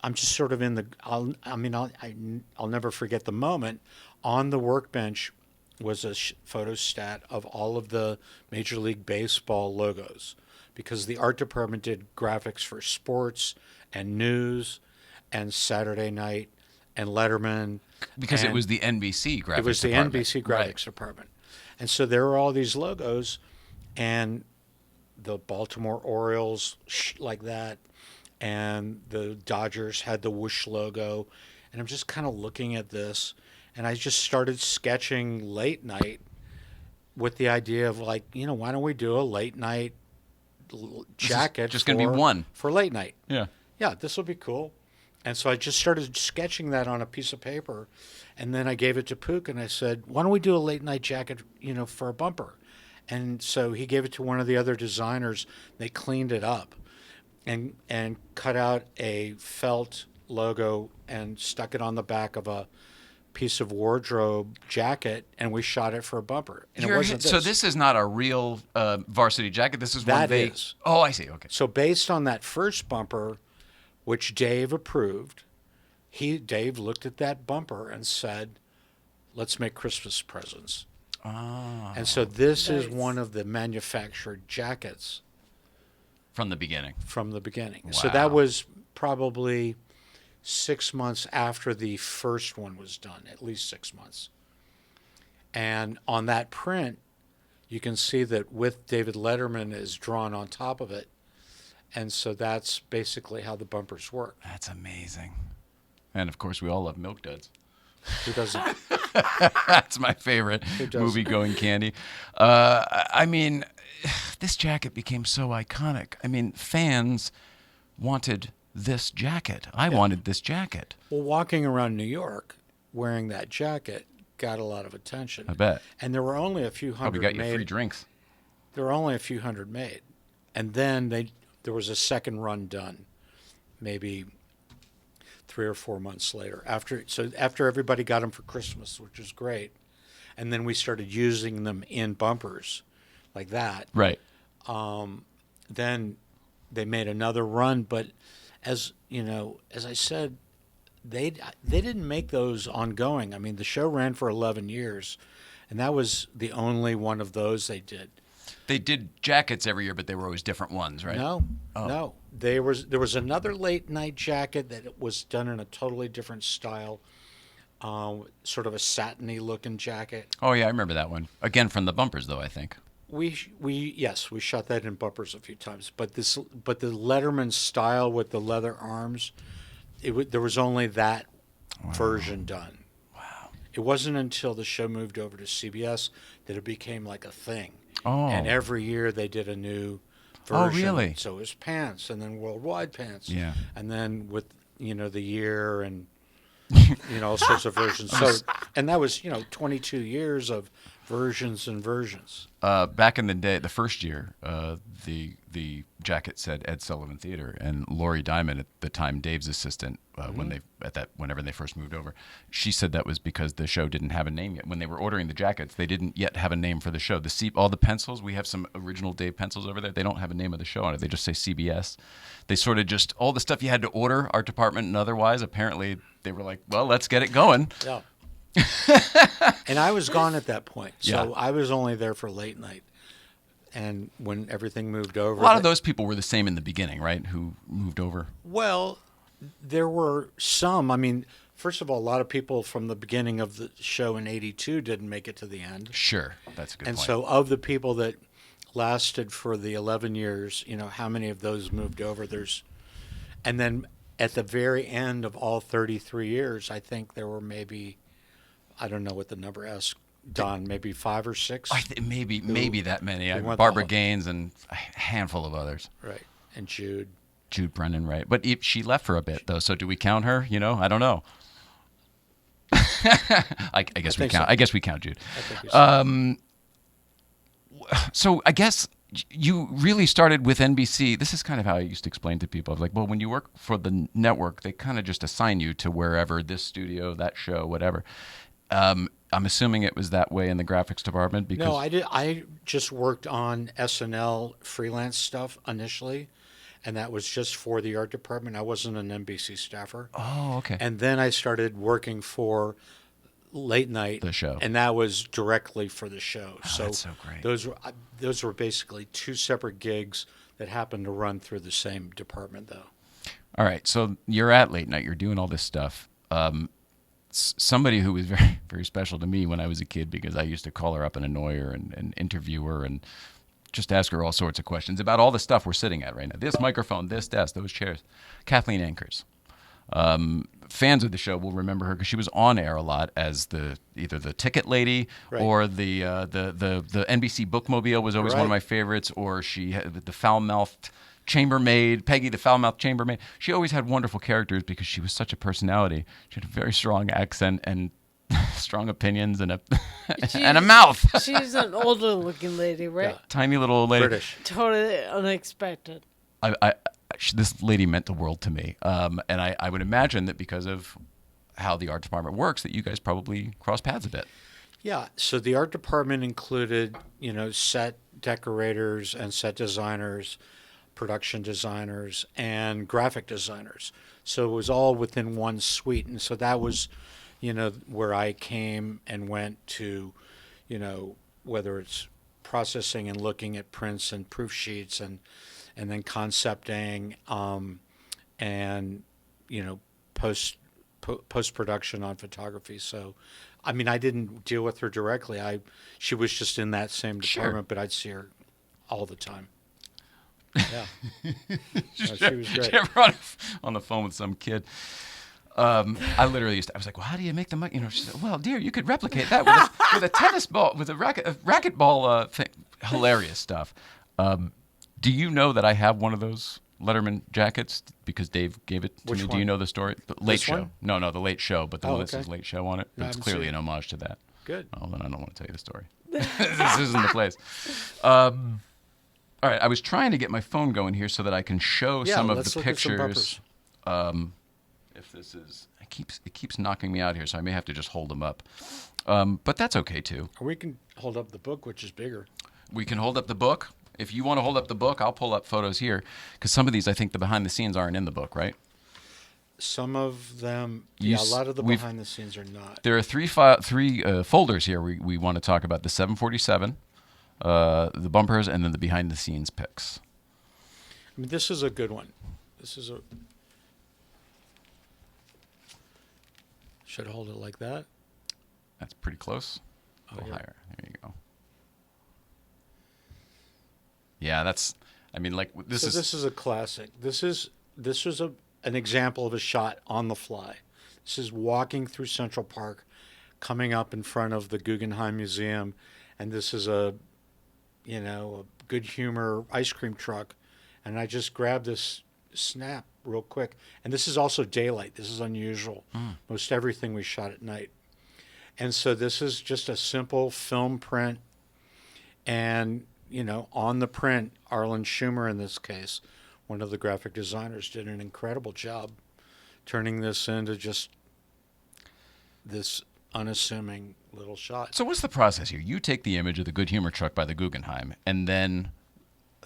I'm just sort of in the. I'll never forget the moment. On the workbench was a photostat of all of the Major League Baseball logos, because the art department did graphics for sports and news and Saturday Night and Letterman. Because it was the NBC graphics department. It was the NBC graphics department. And so there were all these logos, and the Baltimore Orioles like that, and the Dodgers had the whoosh logo. And I'm just kind of looking at this, and I just started sketching late night with the idea of, like, you know, why don't we do a late night jacket? Just going to be one. For late night. Yeah. Yeah, this will be cool. And so I just started sketching that on a piece of paper, and then I gave it to Pook, and I said, why don't we do a late night jacket, you know, for a bumper? And so he gave it to one of the other designers. They cleaned it up and cut out a felt logo and stuck it on the back of a piece of wardrobe jacket, and we shot it for a bumper. And it wasn't this. So this is not a real varsity jacket. This is one they... is. Oh, I see. Okay. So based on that first bumper, which Dave approved, Dave looked at that bumper and said, let's make Christmas presents. Ah. And so this is one of the manufactured jackets. From the beginning. From the beginning. Wow. So that was probably 6 months after the first one was done, at least 6 months. And on that print, you can see that with David Letterman is drawn on top of it. And so that's basically how the bumpers work. That's amazing. And, of course, we all love Milk Duds. Who doesn't? That's my favorite movie-going candy. I mean, this jacket became so iconic. I mean, fans wanted this jacket. I wanted this jacket. Well, walking around New York wearing that jacket got a lot of attention. I bet. And there were only a few hundred Probably got made. you free drinks. There were only a few hundred made. And then there was a second run done, maybe 3 or 4 months later. After everybody got them for Christmas, which was great. And then we started using them in bumpers like that. Right. Then they made another run, but as you know, as I said, they didn't make those ongoing. I mean, the show ran for 11 years, and that was the only one of those they did. They did jackets every year, but they were always different ones, right? No. There was another late night jacket that was done in a totally different style, sort of a satiny looking jacket. Oh yeah, I remember that one. Again, from the bumpers, though, I think. We shot that in bumpers a few times, but the Letterman style with the leather arms, there was only that version done. Wow. It wasn't until the show moved over to CBS that it became like a thing. Oh. And every year they did a new version. Oh, really? So it was pants, and then worldwide pants. Yeah. And then with, you know, the year and, you know, all sorts of versions. So, and that was, you know, 22 years of versions and versions. Back in the day, the first year, the jacket said Ed Sullivan Theater, and Lori Diamond, at the time Dave's assistant, whenever they first moved over, she said that was because the show didn't have a name yet. When they were ordering the jackets, they didn't yet have a name for the show. All the pencils, we have some original Dave pencils over there. They don't have a name of the show on it. They just say CBS. They sort of just all the stuff you had to order, art department and otherwise. Apparently, they were like, well, let's get it going. Yeah. And I was gone at that point, so Yeah. I was only there for late night. And when everything moved over, A lot of those people were the same in the beginning, right? Who moved over? Well, there were some. I mean, first of all, a lot of people from the beginning of the show in '82 didn't make it to the end. Sure, that's a good And point. so, of the people that lasted for the 11 years, you know, how many of those moved over? And then at the very end of all 33 years, I think there were maybe, I don't know what the number is, Don, maybe 5 or 6? Maybe that many. went Barbara the whole- Gaines and a handful of others. Right, and Jude Brennan, right. But she left for a bit, though, so do we count her? You know, I don't know. I guess we count. So. I guess we count Jude. I think we so. So I guess you really started with NBC. This is kind of how I used to explain to people. I was like, well, when you work for the network, they kind of just assign you to wherever, this studio, that show, whatever. I'm assuming it was that way in the graphics department. Because No, I just worked on SNL freelance stuff initially, and that was just for the art department. I wasn't an NBC staffer. Oh, okay. And then I started working for Late Night, the show, and that was directly for the show. Oh, that's so great. Those were basically two separate gigs that happened to run through the same department, though. All right, so you're at Late Night. You're doing all this stuff. Somebody who was very, very special to me when I was a kid, because I used to call her up and annoy her and interview her and just ask her all sorts of questions about all the stuff we're sitting at right now. This microphone, this desk, those chairs. Kathleen Ankers. Fans of the show will remember her because she was on air a lot as either the ticket lady, right, or the NBC bookmobile was always one of my favorites, or she had the foul-mouthed chambermaid, Peggy the foul-mouthed chambermaid. She always had wonderful characters because she was such a personality. She had a very strong accent and strong opinions and a mouth. She's an older looking lady, right? Yeah. Tiny little old lady. British. Totally unexpected. This lady meant the world to me. And I would imagine that because of how the art department works, that you guys probably cross paths a bit. Yeah, so the art department included, set decorators and set designers, production designers, and graphic designers. So it was all within one suite. And so that was, where I came and went to, whether it's processing and looking at prints and proof sheets and then concepting, and post-production on photography. So, I mean, I didn't deal with her directly. She was just in that same department, but I'd see her all the time. Yeah, she was great. She ever on the phone with some kid. I literally I was like, well, how do you make the mic? She said, well, dear, you could replicate that with a tennis ball, with a racquetball thing. Hilarious stuff. Do you know that I have one of those Letterman jackets because Dave gave it to Which me? one? Do you know the story? The Late This Show. one? No, the Late Show, but the one that okay. says Late Show on it. But No, I it's haven't clearly seen an homage to that. Good. Oh, then I don't want to tell you the story. This isn't the place. All right, I was trying to get my phone going here so that I can show some of let's the look at some pictures. If this is, it keeps knocking me out here, so I may have to just hold them up. But that's okay too. Or we can hold up the book, which is bigger. We can hold up the book. If you want to hold up the book, I'll pull up photos here because some of these, I think, the behind the scenes aren't in the book, right? Some of them, a lot of the behind the scenes are not. There are three folders here. We want to talk about the 747. The bumpers, and then the behind-the-scenes pics. I mean, this is a good one. Should I hold it like that? That's pretty close. A little higher. There you go. Yeah, this is a classic. This was an example of a shot on the fly. This is walking through Central Park, coming up in front of the Guggenheim Museum, and this is a good humor ice cream truck, and I just grabbed this snap real quick. And this is also daylight. This is unusual. Most everything we shot at night. And so this is just a simple film print, and on the print, Arlen Schumer, in this case, one of the graphic designers, did an incredible job turning this into just this unassuming little shot. So what's the process here? You take the image of the good humor truck by the Guggenheim, and then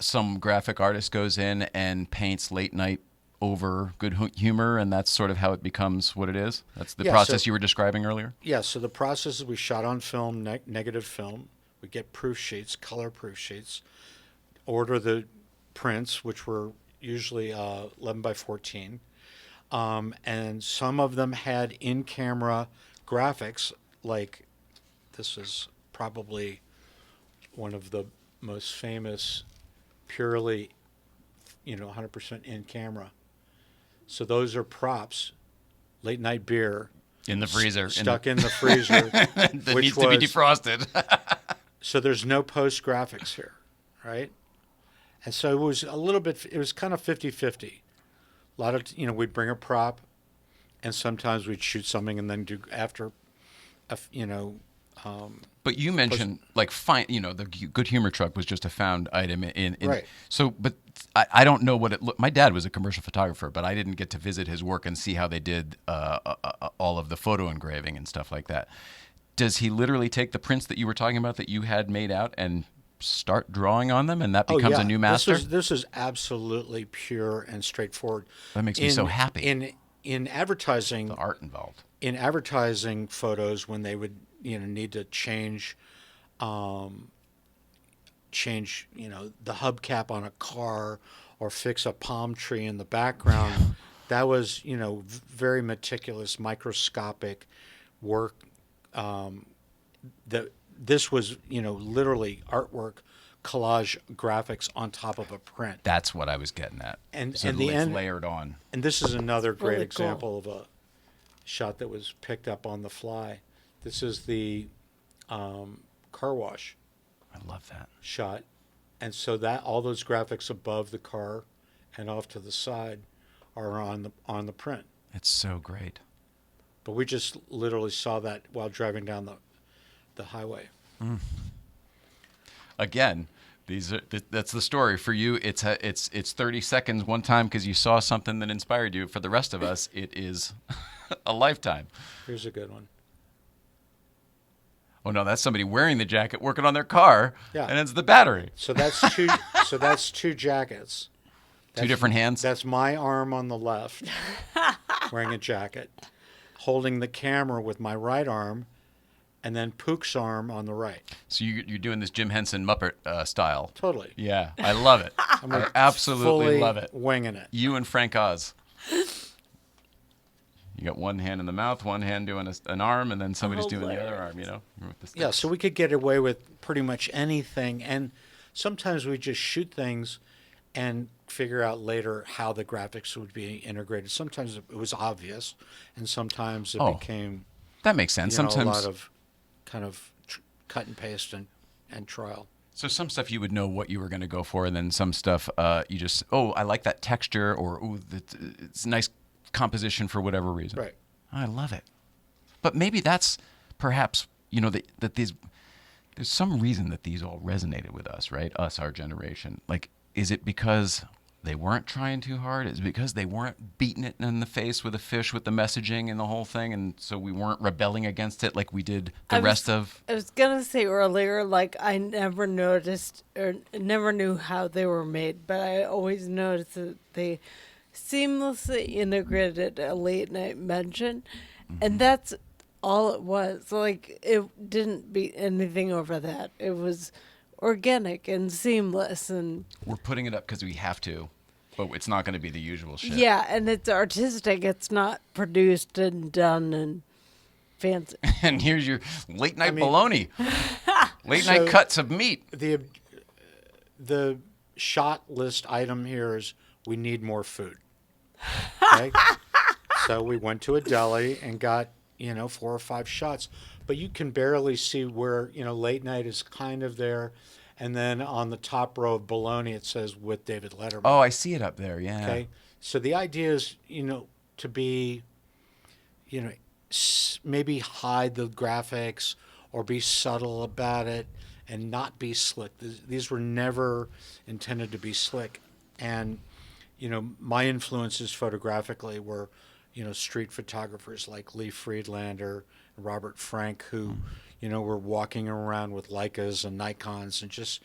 some graphic artist goes in and paints Late Night over good humor, and that's sort of how it becomes what it is? That's the process you were describing earlier? Yeah, so the process is we shot on film, negative film. We get proof sheets, color proof sheets, order the prints, which were usually 11 by 14. And some of them had in-camera graphics, like this is probably one of the most famous purely, 100% in-camera. So those are props, Late Night beer. In the freezer. Stuck in the freezer. That needs to be defrosted. So there's no post graphics here, right? And so it was it was kind of 50-50. A lot of, we'd bring a prop, and sometimes we'd shoot something and then do after, But you mentioned the good humor truck was just a found item in right. So, but I don't know what it looked. My dad was a commercial photographer, but I didn't get to visit his work and see how they did all of the photo engraving and stuff like that. Does he literally take the prints that you were talking about that you had made out and start drawing on them and that becomes a new master? This is absolutely pure and straightforward. That makes me so happy. In advertising, the art involved. In advertising photos, when they would need to change the hubcap on a car or fix a palm tree in the background, that was very meticulous, microscopic work. This was literally artwork, collage graphics on top of a print. That's what I was getting at. And so the end layered on. And this is another great really example of a shot that was picked up on the fly. This is the car wash. I love that shot. And so that all those graphics above the car and off to the side are on the print. It's so great. But we just literally saw that while driving down the highway. Again, that's the story for you. It's 30 seconds one time because you saw something that inspired you. For the rest of us, it is a lifetime. Here's a good one. Oh no, that's somebody wearing the jacket working on their car. Yeah. And it's the battery. So that's two. So that's two jackets. Two different hands. That's my arm on the left, wearing a jacket, holding the camera with my right arm, and then Pook's arm on the right. So you're doing this Jim Henson Muppet style. Totally. Yeah, I love it. I absolutely love it. Winging it. You and Frank Oz. You got one hand in the mouth, one hand doing an arm, and then somebody's doing the other arm, Yeah, so we could get away with pretty much anything. And sometimes we just shoot things and figure out later how the graphics would be integrated. Sometimes it was obvious, and sometimes it became... That makes sense. Sometimes a lot of kind of cut and paste and trial. So some stuff you would know what you were going to go for, and then some stuff you just, I like that texture, or it's a nice composition for whatever reason. Right. I love it. But maybe that's perhaps, that these, there's some reason that these all resonated with us, right? Us, our generation. Like, is it because they weren't trying too hard? Is it because they weren't beating it in the face with a fish with the messaging and the whole thing, and so we weren't rebelling against it like we did rest of... I was going to say earlier, like, I never noticed or never knew how they were made, but I always noticed that they seamlessly integrated a late night mention, and that's all it was. Like, it didn't beat anything over that. It was organic and seamless, and we're putting it up because we have to, but it's not going to be the usual shit. Yeah, and it's artistic. It's not produced and done and fancy. And here's your late night bologna, late night cuts of meat. The shot list item here is we need more food. Okay, so we went to a deli and got 4 or 5 shots. But you can barely see where, late night is kind of there. And then on the top row of bologna, it says with David Letterman. Oh, I see it up there, yeah. Okay. So the idea is, to be, maybe hide the graphics or be subtle about it and not be slick. These were never intended to be slick. And, my influences photographically were, street photographers like Lee Friedlander, Robert Frank, who, were walking around with Leicas and Nikons and just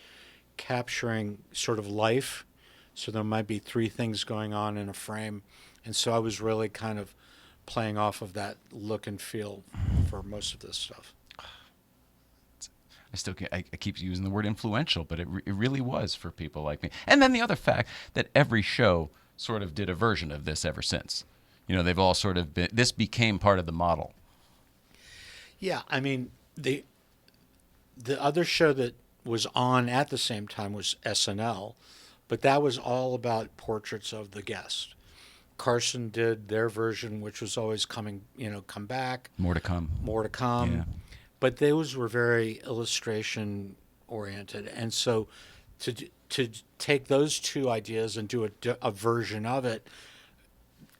capturing sort of life. So there might be 3 things going on in a frame. And so I was really kind of playing off of that look and feel for most of this stuff. I keep using the word influential, but it really was for people like me. And then the other fact that every show sort of did a version of this ever since. They've all sort of been, this became part of the model. Yeah, I mean, the other show that was on at the same time was SNL, but that was all about portraits of the guest. Carson did their version, which was always come back. More to come. Yeah. But those were very illustration oriented. And so to take those 2 ideas and do a version of it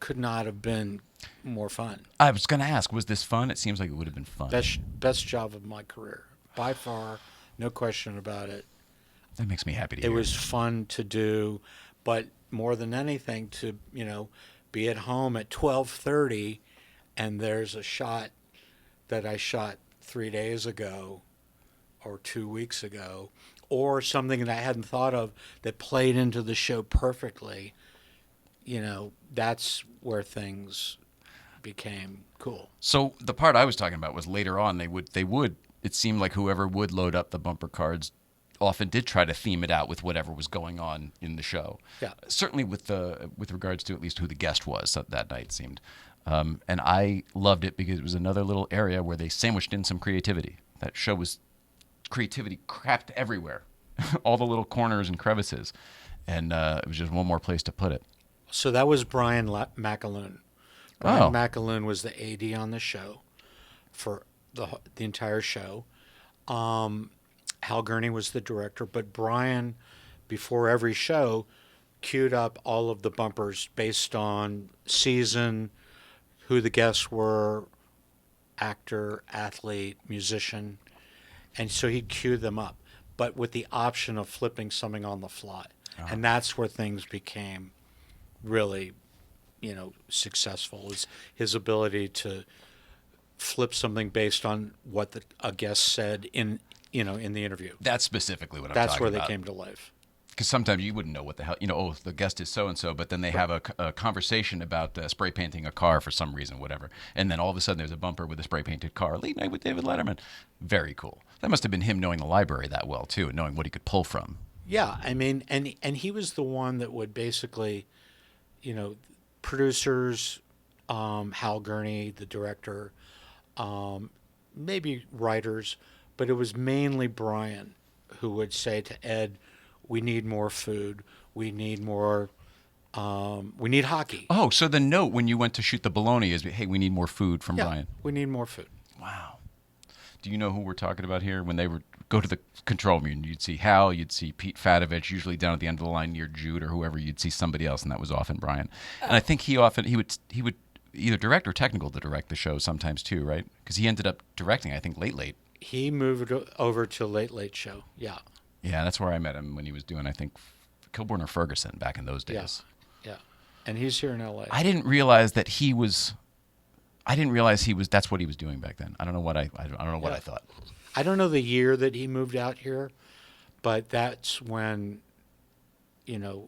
could not have been more fun. I was going to ask, was this fun? It seems like it would have been fun. Best job of my career. By far, no question about it. That makes me happy to hear. It was fun to do, but more than anything to, be at home at 12:30 and there's a shot that I shot 3 days ago or 2 weeks ago, or something that I hadn't thought of that played into the show perfectly, that's where things became cool. So the part I was talking about was later on they would it seemed like whoever would load up the bumper cards often did try to theme it out with whatever was going on in the show. Yeah. Certainly with regards to at least who the guest was that night seemed. And I loved it because it was another little area where they sandwiched in some creativity. That show was creativity crapped everywhere, all the little corners and crevices. And it was just one more place to put it. So that was Brian McAloon. Brian McAloon was the AD on the show for the entire show. Hal Gurney was the director, but Brian, before every show, queued up all of the bumpers based on season, who the guests were, actor, athlete, musician, and so he'd queue them up, but with the option of flipping something on the fly. And that's where things became really, successful, is his ability to flip something based on what a guest said in the interview. That's specifically what I'm That's talking where about. they came to life. Because sometimes you wouldn't know what the hell, the guest is so-and-so, but then they have a conversation about spray painting a car for some reason, whatever. And then all of a sudden there's a bumper with a spray painted car. Late Night with David Letterman. Very cool. That must have been him knowing the library that well, too, and knowing what he could pull from. Yeah, I mean, and he was the one that would basically, producers, Hal Gurney, the director, maybe writers, but it was mainly Brian who would say to Ed, we need more food, we need more, we need hockey. Oh, so the note when you went to shoot the bologna is, hey, we need more food from Brian. We need more food. Wow. Do you know who we're talking about here? When they would go to the control room, you'd see Hal, you'd see Pete Fatovich, usually down at the end of the line near Jude or whoever, you'd see somebody else, and that was often Brian. And I think he would either direct or technical to direct the show sometimes too, right? Because he ended up directing, I think, Late. He moved over to Late Show, yeah. Yeah, that's where I met him when he was doing, I think, Kilborn or Ferguson back in those days. Yeah. And he's here in L.A. I didn't realize that's what he was doing back then. I don't know what I thought. I don't know the year that he moved out here, but that's when, the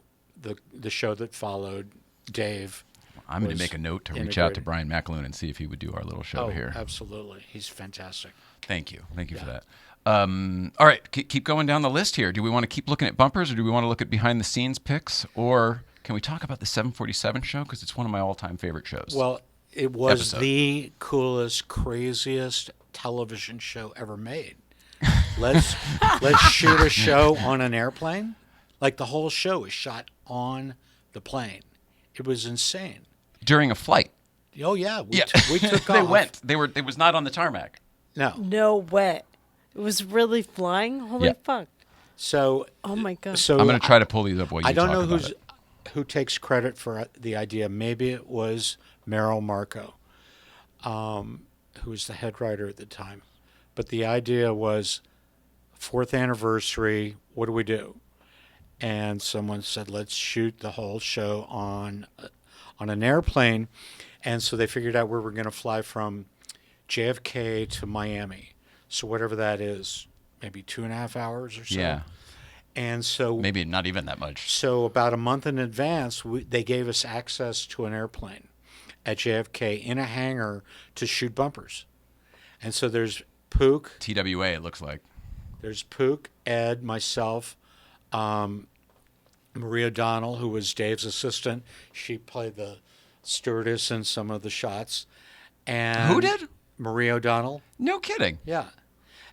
show that followed, Dave. I'm going to make a note to reach out to Brian McAloon and see if he would do our little show here. Absolutely. He's fantastic. Thank you for that. All right, keep going down the list here. Do we want to keep looking at bumpers, or do we want to look at behind-the-scenes picks, or can we talk about the 747 show? Because it's one of my all-time favorite shows. Well, it was the coolest, craziest television show ever made. Let's shoot a show on an airplane. Like, the whole show is shot on the plane. It was insane. During a flight. Oh yeah, we took off. It was not on the tarmac. No way. It was really flying? Holy fuck. So. Oh my God. So I'm going to try to pull these up while you talk about it. I don't know who takes credit for the idea. Maybe it was Merrill Marco, who was the head writer at the time. But the idea was 4th anniversary, what do we do? And someone said, let's shoot the whole show on an airplane. And so they figured out where we're going to fly from JFK to Miami. So whatever that is, maybe 2.5 hours or so. Yeah. And so maybe not even that much. So about a month in advance, they gave us access to an airplane at JFK in a hangar to shoot bumpers. And so there's Pook. TWA, it looks like. There's Pook, Ed, myself, Marie O'Donnell, who was Dave's assistant. She played the stewardess in some of the shots. And who did? Marie O'Donnell. No kidding. Yeah.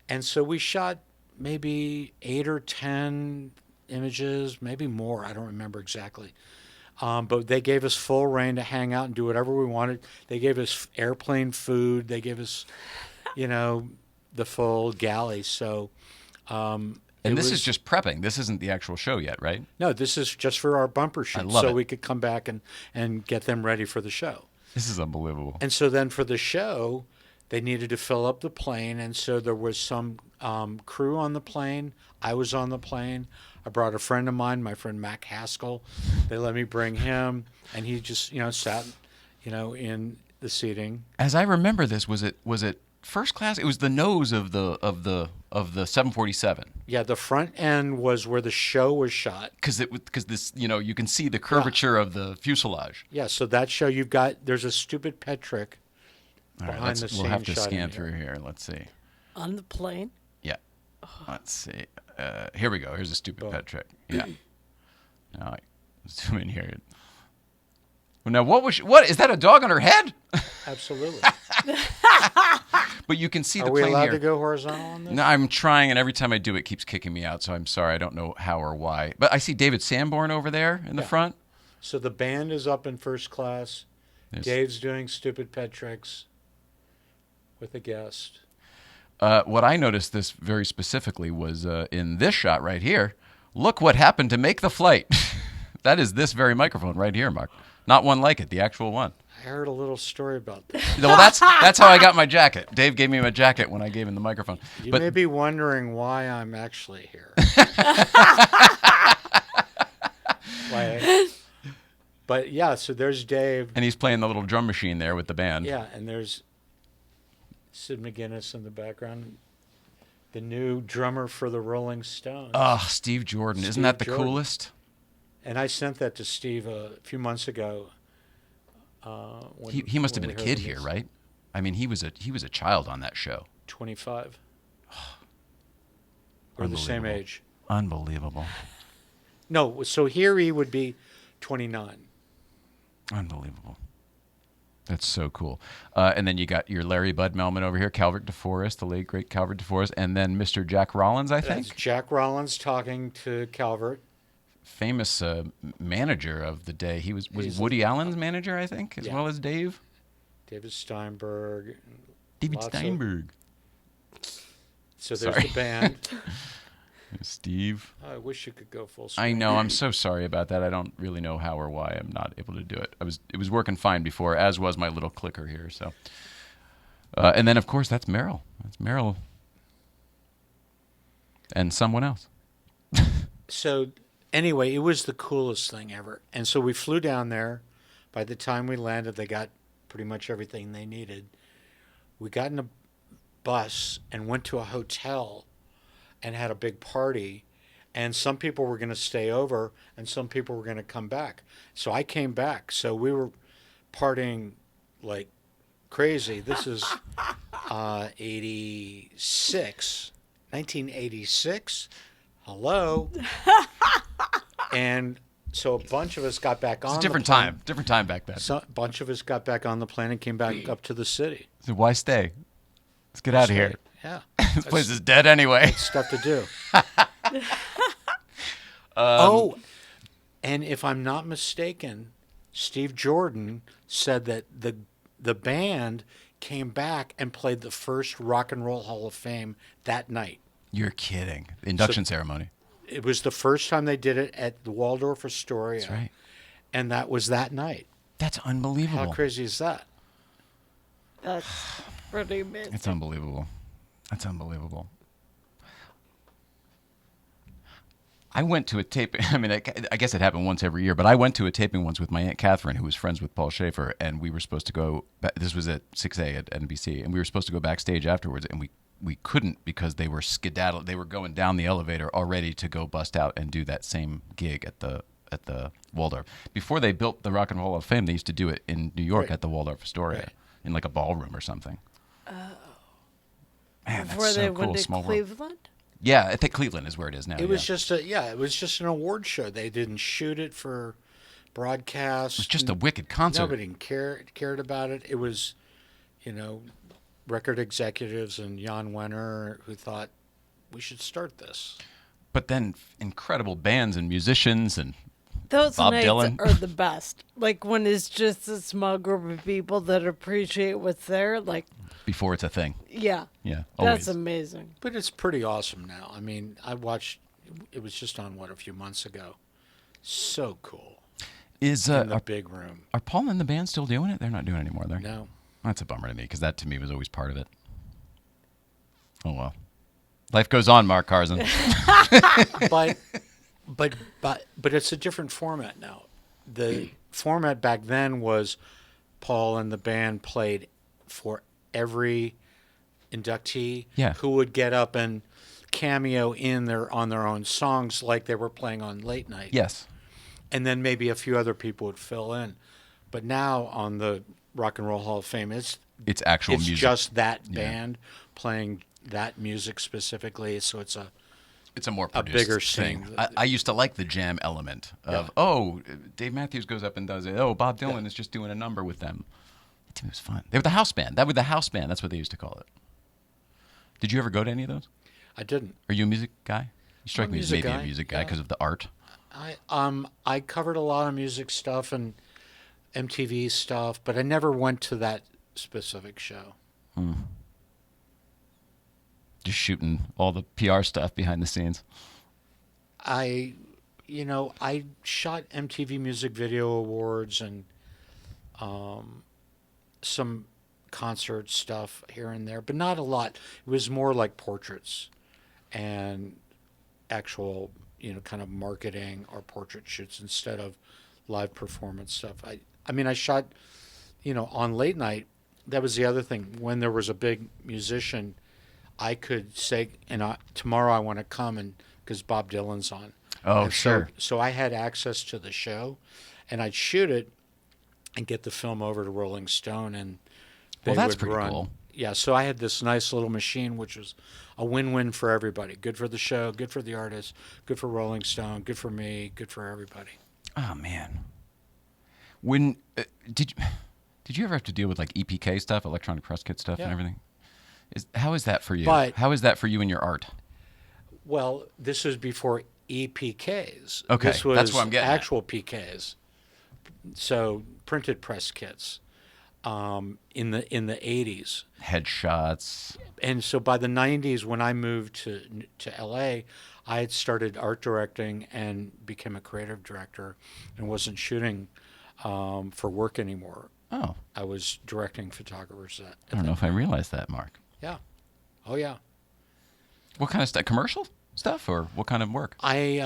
And so we shot maybe 8 or 10 images, maybe more. I don't remember exactly. But they gave us full reign to hang out and do whatever we wanted. They gave us airplane food. They gave us, the full galley. So, and this is just prepping. This isn't the actual show yet, right? No, this is just for our bumper shoot. So we could come back and get them ready for the show. This is unbelievable. And so then for the show, they needed to fill up the plane. And so there was some crew on the plane. I was on the plane. I brought a friend of mine, my friend Mac Haskell. They let me bring him. And he just, sat, in the seating. As I remember this, was it first class? It was the nose of the 747. Yeah, the front end was where the show was shot. Because this, you can see the curvature of the fuselage. Yeah, so that show there's a stupid pet trick behind the scenes. We'll have to shot scan in through here. Let's see. On the plane? Yeah. Let's see. Here we go. Here's a stupid pet trick. Yeah. Now I zoom in here. Now what is that? A dog on her head? Absolutely. But you can see the Are plane we allowed here. to go horizontal on this? No, I'm trying, and every time I do, it keeps kicking me out. So I'm sorry. I don't know how or why. But I see David Sanborn over there in the front. So the band is up in first class. Dave's doing stupid pet tricks with a guest. What I noticed this very specifically was in this shot right here. Look what happened to make the flight. That is this very microphone right here, Mark. Not one like it, the actual one. I heard a little story about that. Well, that's how I got my jacket. Dave gave me my jacket when I gave him the microphone. You may be wondering why I'm actually here. But yeah, so there's Dave. And he's playing the little drum machine there with the band. Yeah, and there's Sid McGuinness in the background, the new drummer for the Rolling Stones. Oh, Steve Jordan. Isn't that the coolest? And I sent that to Steve a few months ago. He must have been a kid here, right? I mean, he was a child on that show. 25. We're the same age. Unbelievable. No, so here he would be 29. Unbelievable. That's so cool. And then you got your Larry Bud Melman over here, Calvert DeForest, the late, great Calvert DeForest, and then Mr. Jack Rollins, I think. That's Jack Rollins talking to Calvert. Famous manager of the day. He's Woody Allen's manager, I think, as well as Dave. David Steinberg. David Steinberg. So there's the band. Steve. I wish you could go full screen. I know. I'm so sorry about that. I don't really know how or why I'm not able to do it. It was working fine before, as was my little clicker here. So, and then of course that's Meryl. That's Meryl. And someone else. So anyway, it was the coolest thing ever. And so we flew down there. By the time we landed, they got pretty much everything they needed. We got in a bus and went to a hotel and had a big party. And some people were going to stay over and some people were going to come back. So I came back. So we were partying like crazy. This is 1986. Hello. And so a bunch of us got back on. It's a different time. Different time back then. So a bunch of us got back on the plane and came back up to the city. So why stay? Let's get out of here. Yeah. This place is dead anyway. Stuff to do. And if I'm not mistaken, Steve Jordan said that the band came back and played the first Rock and Roll Hall of Fame that night. You're kidding. The induction ceremony. It was the first time they did it at the Waldorf Astoria. That's right. And that was that night. That's unbelievable. How crazy is that? That's pretty amazing. It's unbelievable. That's unbelievable. I went to a taping. I mean, I guess it happened once every year, but I went to a taping once with my Aunt Catherine, who was friends with Paul Schaefer, and we were supposed to go. This was at 6A at NBC, and we were supposed to go backstage afterwards, and we couldn't because they were skedaddle. They were going down the elevator already to go bust out and do that same gig at the Waldorf. Before they built the Rock and Roll Hall of Fame, they used to do it in New York at the Waldorf Astoria in like a ballroom or something. Oh, man, before that's so they cool. went to Small world. Cleveland. Yeah, I think Cleveland is where it is now. It was just it was just an award show. They didn't shoot it for broadcast. It was just a wicked concert. Nobody cared about it. It was, record executives and Jan Wenner who thought we should start this. But then incredible bands and musicians and those Bob nights Dylan are the best. Like when it's just a small group of people that appreciate what's there. Like before it's a thing. Yeah. Yeah. Always. That's amazing. But it's pretty awesome now. I mean, I watched. It was just on a few months ago. So cool. Is in the big room. Are Paul and the band still doing it? They're not doing it anymore. No. That's a bummer to me because that to me was always part of it. Oh well. Life goes on, Mark Karzen. But it's a different format now. The format back then was Paul and the band played for every inductee Yeah. who would get up and cameo on their own songs like they were playing on late night. Yes. And then maybe a few other people would fill in. But now on the Rock and Roll Hall of Fame, it's actual music. It's just that band playing that music specifically. So it's a more produced bigger thing. scene. I used to like the jam element of Dave Matthews goes up and does it. Bob Dylan is just doing a number with them. It was fun. They were the house band. That was the house band. That's what they used to call it. Did you ever go to any of those? I didn't. Are you a music guy? You strike me as maybe guy. a music guy because of the art. I covered a lot of music stuff and MTV stuff, but I never went to that specific show. Just shooting all the PR stuff behind the scenes. I shot MTV Music Video Awards and some concert stuff here and there, but not a lot. It was more like portraits and actual, kind of marketing or portrait shoots instead of live performance stuff. I shot, on late night. That was the other thing. When there was a big musician, I could say, tomorrow I want to come because Bob Dylan's on. Oh, and sure. So I had access to the show, and I'd shoot it and get the film over to Rolling Stone, and they that's would pretty run. cool. Yeah, so I had this nice little machine, which was a win-win for everybody. Good for the show, good for the artist, good for Rolling Stone, good for me, good for everybody. Oh man. When did you ever have to deal with like EPK stuff, electronic press kit stuff, and everything? How is that for you? How is that for you and your art? Well, this was before EPKs. Okay, this was that's what I'm getting at. actual PKs. So printed press kits in the 80s. Headshots. And so by the 90s, when I moved to LA, I had started art directing and became a creative director and wasn't shooting for work anymore. Oh. I was directing photographers at I don't know if I realized that, Mark. Yeah. Oh, yeah. What kind of stuff? Commercial stuff or what kind of work? I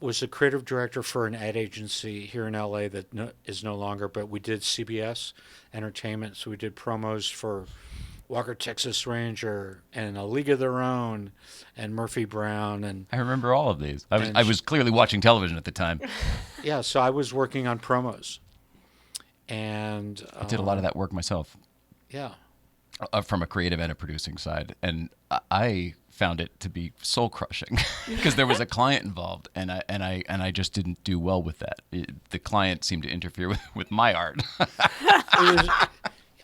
was a creative director for an ad agency here in LA that is no longer, but we did CBS Entertainment. So we did promos for Walker Texas Ranger and A League of Their Own and Murphy Brown. And I remember all of these. I was clearly watching television at the time. Yeah, so I was working on promos. And I did a lot of that work myself. Yeah. From a creative and a producing side. And I found it to be soul crushing because there was a client involved and I just didn't do well with that. The client seemed to interfere with my art.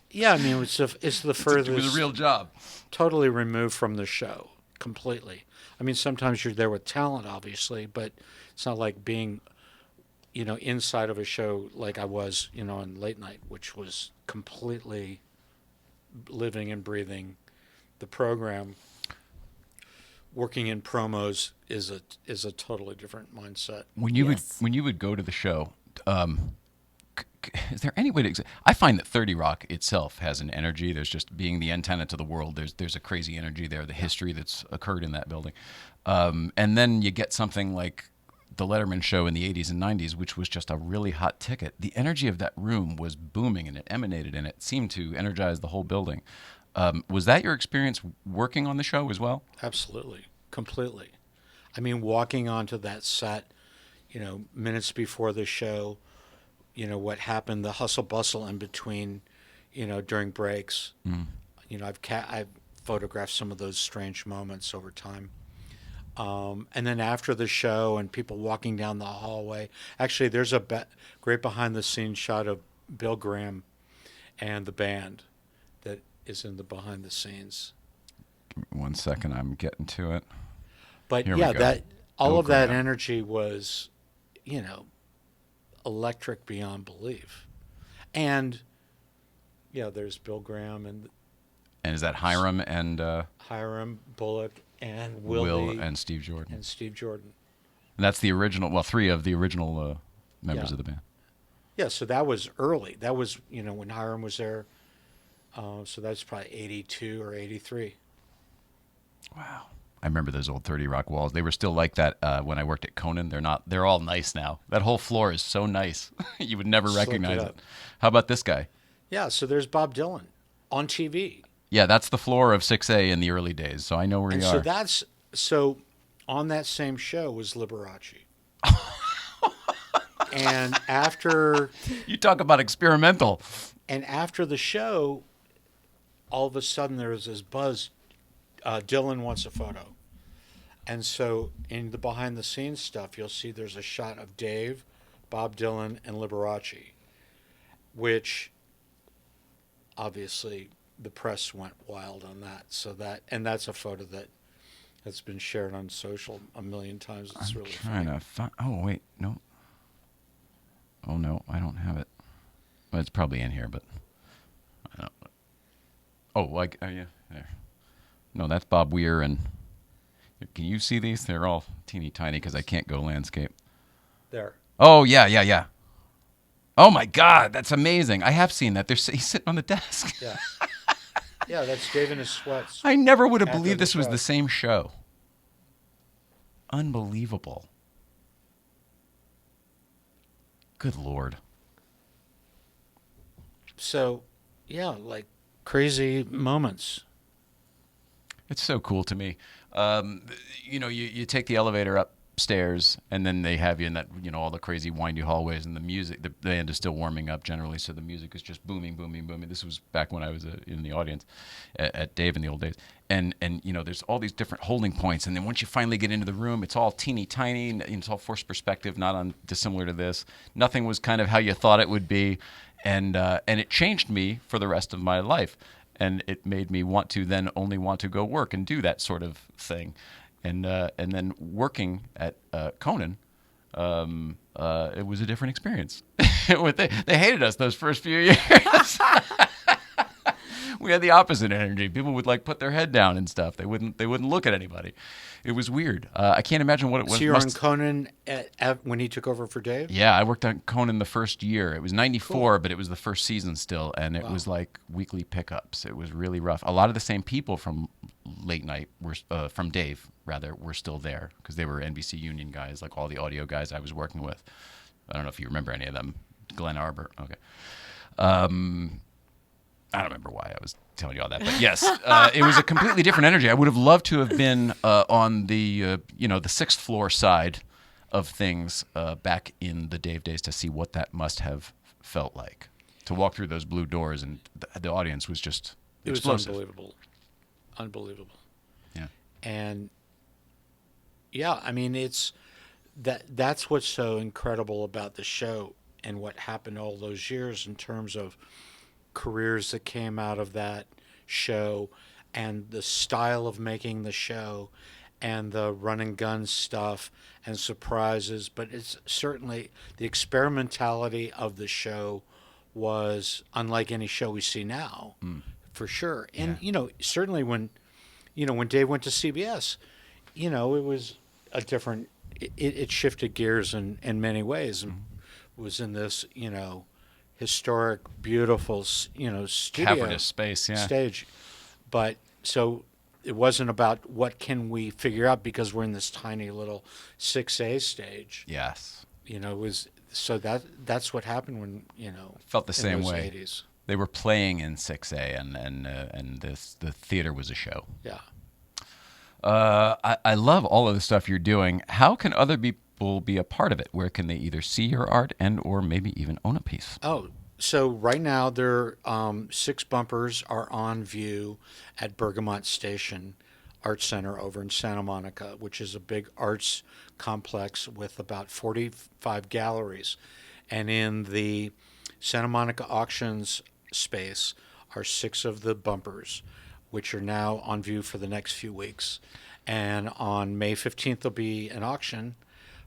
It's the furthest. It was a real job. Totally removed from the show completely. I mean, sometimes you're there with talent, obviously, but it's not like being, inside of a show like I was, on late night, which was completely living and breathing the program. Working in promos is a totally different mindset. When you would go to the show, is there any way to? I find that 30 Rock itself has an energy. There's just being the antenna to the world. There's a crazy energy there. The history that's occurred in that building, and then you get something like the Letterman show in the 80s and 90s, which was just a really hot ticket. The energy of that room was booming, and it emanated, and it seemed to energize the whole building. Was that your experience working on the show as well? Absolutely, completely. I mean, walking onto that set, minutes before the show, what happened, the hustle bustle in between, during breaks. I've photographed some of those strange moments over time. And then after the show and people walking down the hallway. Actually, there's a great behind-the-scenes shot of Bill Graham and the band that is in the behind-the-scenes. Give me 1 second, I'm getting to it. But Here yeah, we go. that all Bill of that Graham. energy was, electric beyond belief. And yeah, there's Bill Graham and is that Hiram and Hiram Bullock and Willie Will and Steve Jordan? And Steve Jordan. And that's the original. Well, 3 of the original members of the band. Yeah, so that was early. That was when Hiram was there. So that's probably 82 or 83. Wow. I remember those old 30 Rock walls. They were still like that when I worked at Conan. They're all nice now. That whole floor is so nice. You would never recognize it. How about this guy? Yeah, so there's Bob Dylan on TV. Yeah, that's the floor of 6A in the early days, so I know where And you so are. so on that same show was Liberace. And after You talk about experimental. and after the show, all of a sudden there was this buzz. Dylan wants a photo. And so in the behind the scenes stuff, you'll see there's a shot of Dave, Bob Dylan, and Liberace, which obviously the press went wild on that. And that's a photo that's been shared on social a million times. It's really Trying funny. to find. Oh wait, no. Oh no, I don't have it. Well, it's probably in here, but I don't. Oh, yeah, there. No, that's Bob Weir, and can you see these? They're all teeny tiny because I can't go landscape. There. Oh yeah. Oh my God, that's amazing! I have seen that. He's sitting on the desk. Yeah. Yeah, that's Dave in his sweats. I never would have After believed the this was show. the same show. Unbelievable. Good Lord. So, yeah, like crazy moments. It's so cool to me. You take the elevator upstairs, and then they have you in that, all the crazy windy hallways, and the music, the band is still warming up generally, so the music is just booming, booming, booming. This was back when I was in the audience at Dave in the old days. And there's all these different holding points, and then once you finally get into the room, it's all teeny tiny, and it's all forced perspective, not dissimilar to this. Nothing was kind of how you thought it would be, and it changed me for the rest of my life. And it made me only want to go work and do that sort of thing. And then working at Conan, it was a different experience. They hated us those first few years. We had the opposite energy. People would put their head down and stuff. They wouldn't look at anybody. It was weird. I can't imagine what it was. So you're on Conan when he took over for Dave? Yeah, I worked on Conan the first year. It was 94, but it was the first season still, and it was like weekly pickups. It was really rough. A lot of the same people from late night from Dave were still there because they were NBC Union guys, like all the audio guys I was working with. I don't know if you remember any of them. Glenn Arbor. Okay. I don't remember why I was telling you all that, but yes, it was a completely different energy. I would have loved to have been on the the sixth floor side of things back in the Dave days to see what that must have felt like to walk through those blue doors, and the audience was just explosive. It was unbelievable. Yeah, and yeah, I mean that's what's so incredible about the show and what happened all those years in terms of careers that came out of that show and the style of making the show and the run and gun stuff and surprises. But it's certainly the experimentality of the show was unlike any show we see now, for sure. And, certainly when Dave went to CBS, it was a different, it shifted gears in many ways and was in this, historic, beautiful, studio cavernous space, stage. But so it wasn't about what can we figure out because we're in this tiny little 6A stage. Yes. It was so that's what happened when felt the same those way. 80s. They were playing in 6A, and the theater was a show. Yeah. I love all of the stuff you're doing. How can other people be a part of it? Where can they either see your art and or maybe even own a piece? Oh, so right now there 6 bumpers are on view at Bergamot Station Art Center over in Santa Monica, which is a big arts complex with about 45 galleries. And in the Santa Monica auctions space are 6 of the bumpers, which are now on view for the next few weeks. And on May 15th, there'll be an auction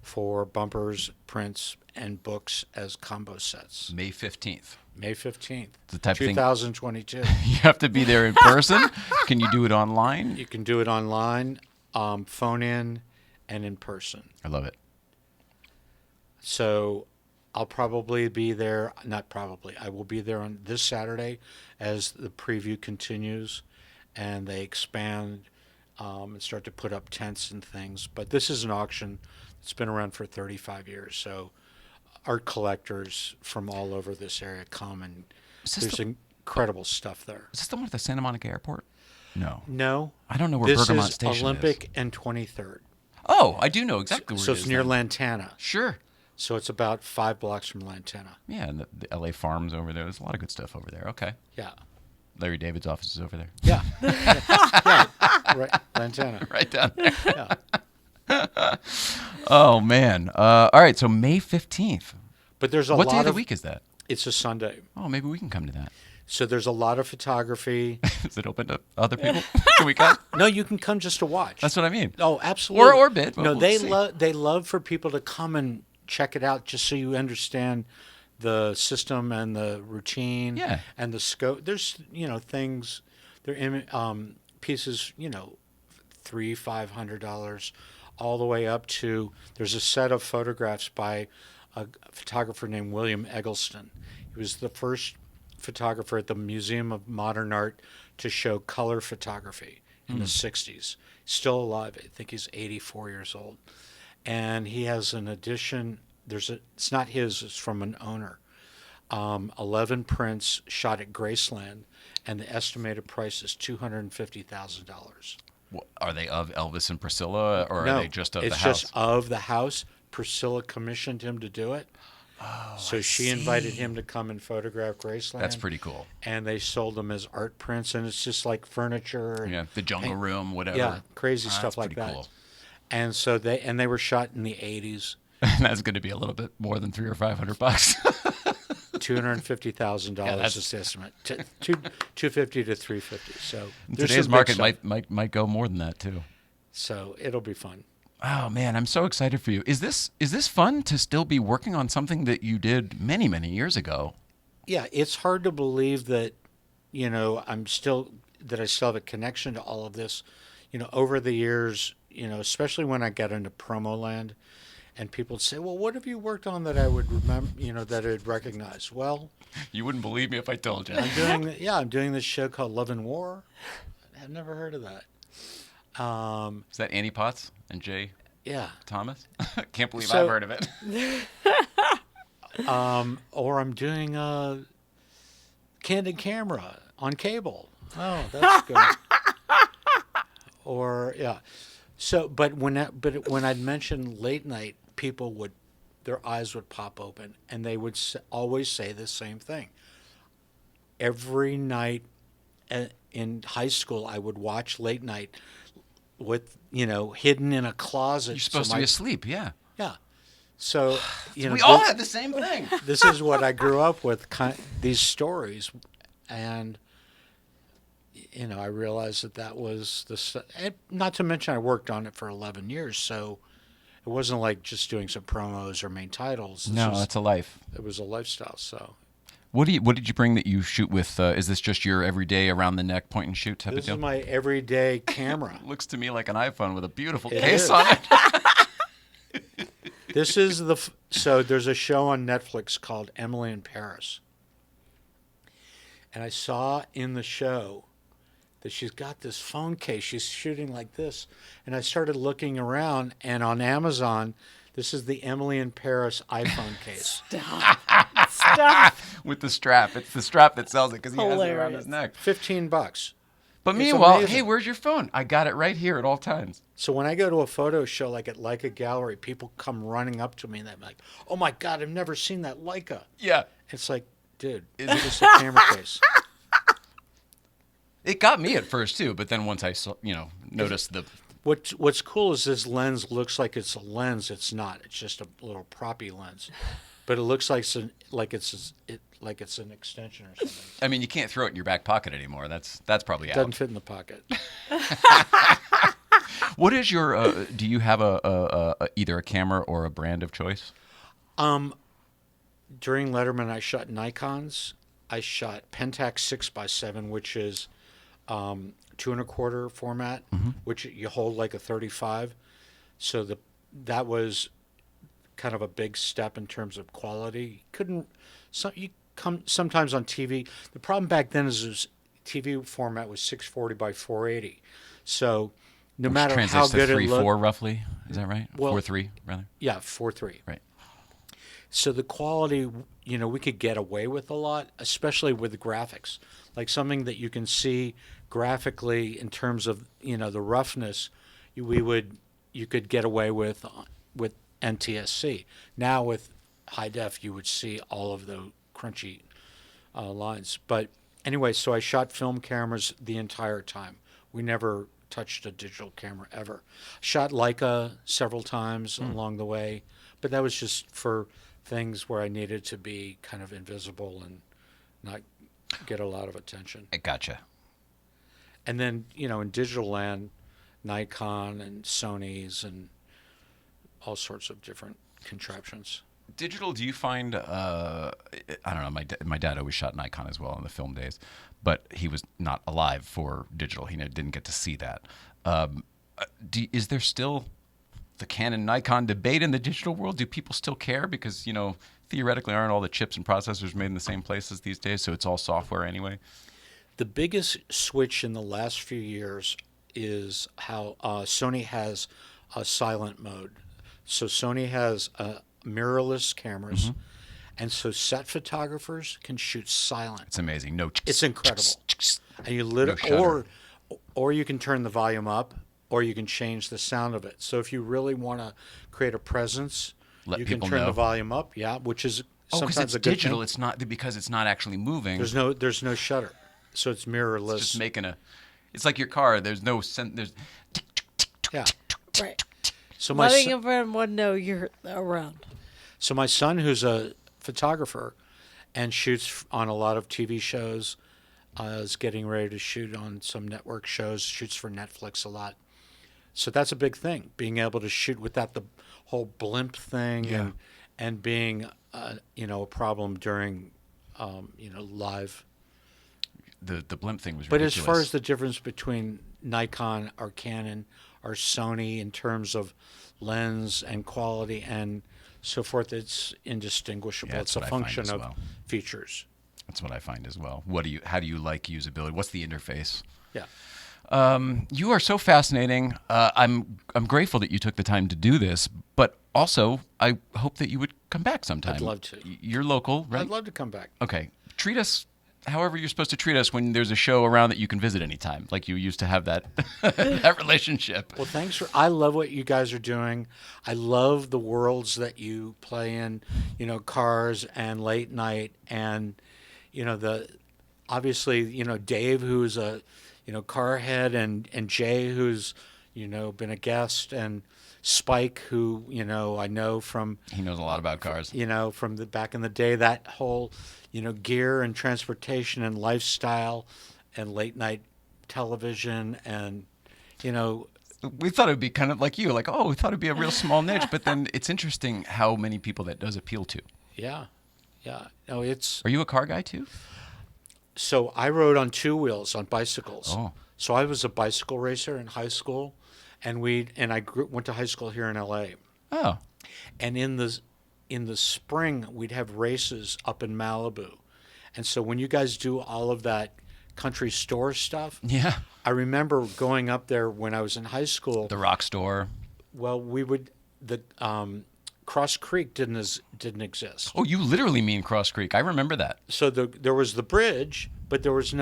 for bumpers, prints, and books as combo sets. May 15th. May 15th, The type of thing 2022. you have to be there in person. Can you do it online? You can do it online, phone in, and in person. I love it. So I'll probably be there. Not probably. I will be there on this Saturday as the preview continues and they expand and start to put up tents and things. But this is an auction that's been around for 35 years. So art collectors from all over this area come, and there's incredible stuff there. Is this the one at the Santa Monica Airport? No. No. I don't know where this Bergamot is Station Olympic is. and 23rd. Oh, I do know exactly where So it is. it's near then. Lantana. Sure. So it's about 5 blocks from Lantana. Yeah, and the LA Farms over there. There's a lot of good stuff over there. Okay. Yeah. Larry David's office is over there. Yeah. Yeah. Right. Lantana. Right down there. Yeah. Oh, man. All right, so May 15th. But there's a What lot day of the of week is that? It's a Sunday. Oh, maybe we can come to that. So there's a lot of photography. Is it open to other people? Can we come? No, you can come just to watch. That's what I mean. Oh, absolutely. Or bid. No, We'll they see. they love for people to come and check it out just so you understand the system and the routine and the scope. There's, things, they're pieces, $300-$500 all the way up to, there's a set of photographs by a photographer named William Eggleston. He was the first photographer at the Museum of Modern Art to show color photography in the 60s. Still alive. I think he's 84 years old. And he has an edition. It's not his, it's from an owner. 11 prints shot at Graceland, and the estimated price is $250,000. Are they of Elvis and Priscilla, or No, are they just of the it's house? just of the house. Priscilla commissioned him to do it. Oh, so she invited him to come and photograph Graceland. That's pretty cool. And they sold them as art prints, and it's just like furniture. And, the jungle room, whatever. Yeah, crazy stuff like that. Cool. And so they were shot in the 80s. That's going to be a little bit more than $300 or $500. $250,000 is the estimate. $250 to $350. So today's market might go more than that too. So it'll be fun. Oh man, I'm so excited for you. Is this fun to still be working on something that you did many years ago? Yeah, it's hard to believe that, I still have a connection to all of this. Over the years, especially when I got into promo land, and people would say, "Well, what have you worked on that I would remember? That I'd recognize?" Well, you wouldn't believe me if I told you. I'm doing this show called Love and War. I've never heard of that. Is that Annie Potts and Jay? Yeah. Thomas? Can't believe I've heard of it. Or I'm doing Candid Camera on cable. Oh, that's good. Or yeah. So, but when I'd mention late night, their eyes would pop open, and they would always say the same thing. Every night in high school, I would watch late night with, hidden in a closet. You're supposed to be asleep, yeah. Yeah. So, we all had the same thing. This is what I grew up with, these stories. And, I realized that was and not to mention I worked on it for 11 years. So it wasn't like just doing some promos or main titles. That's a life. It was a lifestyle. So what did you bring that you shoot with? Is this just your everyday around the neck point and shoot type of deal? This is my everyday camera. Looks to me like an iPhone with a beautiful case on it. This is so there's a show on Netflix called Emily in Paris. And I saw in the show that she's got this phone case. She's shooting like this. And I started looking around, and on Amazon, this is the Emily in Paris iPhone case. Stop. With the strap. It's the strap that sells it because he has it around his neck. $15. But meanwhile, hey, where's your phone? I got it right here at all times. So when I go to a photo show like at Leica Gallery, people come running up to me and they're like, "Oh my God, I've never seen that Leica." Yeah. It's like, dude, it's just a camera case. It got me at first too, but then once I saw, noticed the. What's cool is this lens looks like it's a lens. It's not. It's just a little proppy lens, but it looks like it's an extension or something. I mean, you can't throw it in your back pocket anymore. That's probably out. Doesn't fit in the pocket. What is your? Do you have either a camera or a brand of choice? During Letterman, I shot Nikons. I shot Pentax 6x7, which is 2 1/4 format, which you hold like a 35. So that was kind of a big step in terms of quality. You come sometimes on TV. The problem back then is TV format was 640 by 480. So no matter how good it looked, 3.4 roughly, is that right? Well, 4.3 rather. Yeah, 4.3. Right. So the quality, we could get away with a lot, especially with the graphics. Like something that you can see graphically in terms of, the roughness, you could get away with NTSC. Now with high def, you would see all of the crunchy lines. But anyway, so I shot film cameras the entire time. We never touched a digital camera ever. Shot Leica several times along the way, but that was just for things where I needed to be kind of invisible and not get a lot of attention. I gotcha. And then, in digital land, Nikon and Sony's and all sorts of different contraptions. Digital, do you find, I don't know, my dad always shot Nikon as well in the film days, but he was not alive for digital. He didn't get to see that. Is there still the Canon Nikon debate in the digital world? Do people still care? Because, theoretically aren't all the chips and processors made in the same places these days, so it's all software anyway? The biggest switch in the last few years is how Sony has a silent mode. So Sony has mirrorless cameras, and so set photographers can shoot silent. It's amazing. No, it's incredible. And you literally, or you can turn the volume up, or you can change the sound of it. So if you really want to create a presence, you can turn the volume up. Yeah, which is sometimes a good digital. thing. It's not because it's not actually moving. There's no shutter, so it's mirrorless. It's just making it's like your car. There's no there's. Yeah. Right. So letting everyone know you're around. So my son, who's a photographer and shoots on a lot of TV shows, is getting ready to shoot on some network shows, shoots for Netflix a lot. So that's a big thing, being able to shoot without the whole blimp thing and being, a problem during, live. The blimp thing was But ridiculous. as far as the difference between Nikon or Canon or Sony in terms of lens and quality and so forth, it's indistinguishable. Yeah, it's a function of well. features. That's what I find as well. How do you like usability? What's the interface? Yeah. You are so fascinating. I'm grateful that you took the time to do this, but also I hope that you would come back sometime. I'd love to. You're local, right? I'd love to come back. Okay. Treat us however you're supposed to treat us when there's a show around that you can visit anytime, like you used to have that that relationship. Well, I love what you guys are doing. I love the worlds that you play in, Cars and Late Night and, obviously, Dave, who's a, car head and Jay, who's, been a guest, and Spike, who, I know from... He knows a lot about cars. From the back in the day, that whole, gear and transportation and lifestyle and late night television and, We thought it would be kind of like you, we thought it'd be a real small niche, but then it's interesting how many people that does appeal to. Yeah. Yeah. No, it's... Are you a car guy too? So I rode on two wheels on bicycles. Oh. So I was a bicycle racer in high school, and I went to high school here in L.A. Oh. And in the spring, we'd have races up in Malibu. And so when you guys do all of that country store stuff, yeah, I remember going up there when I was in high school. The rock store. Well, Cross Creek didn't exist. Oh, you literally mean Cross Creek. I remember that. So there was the bridge, but there was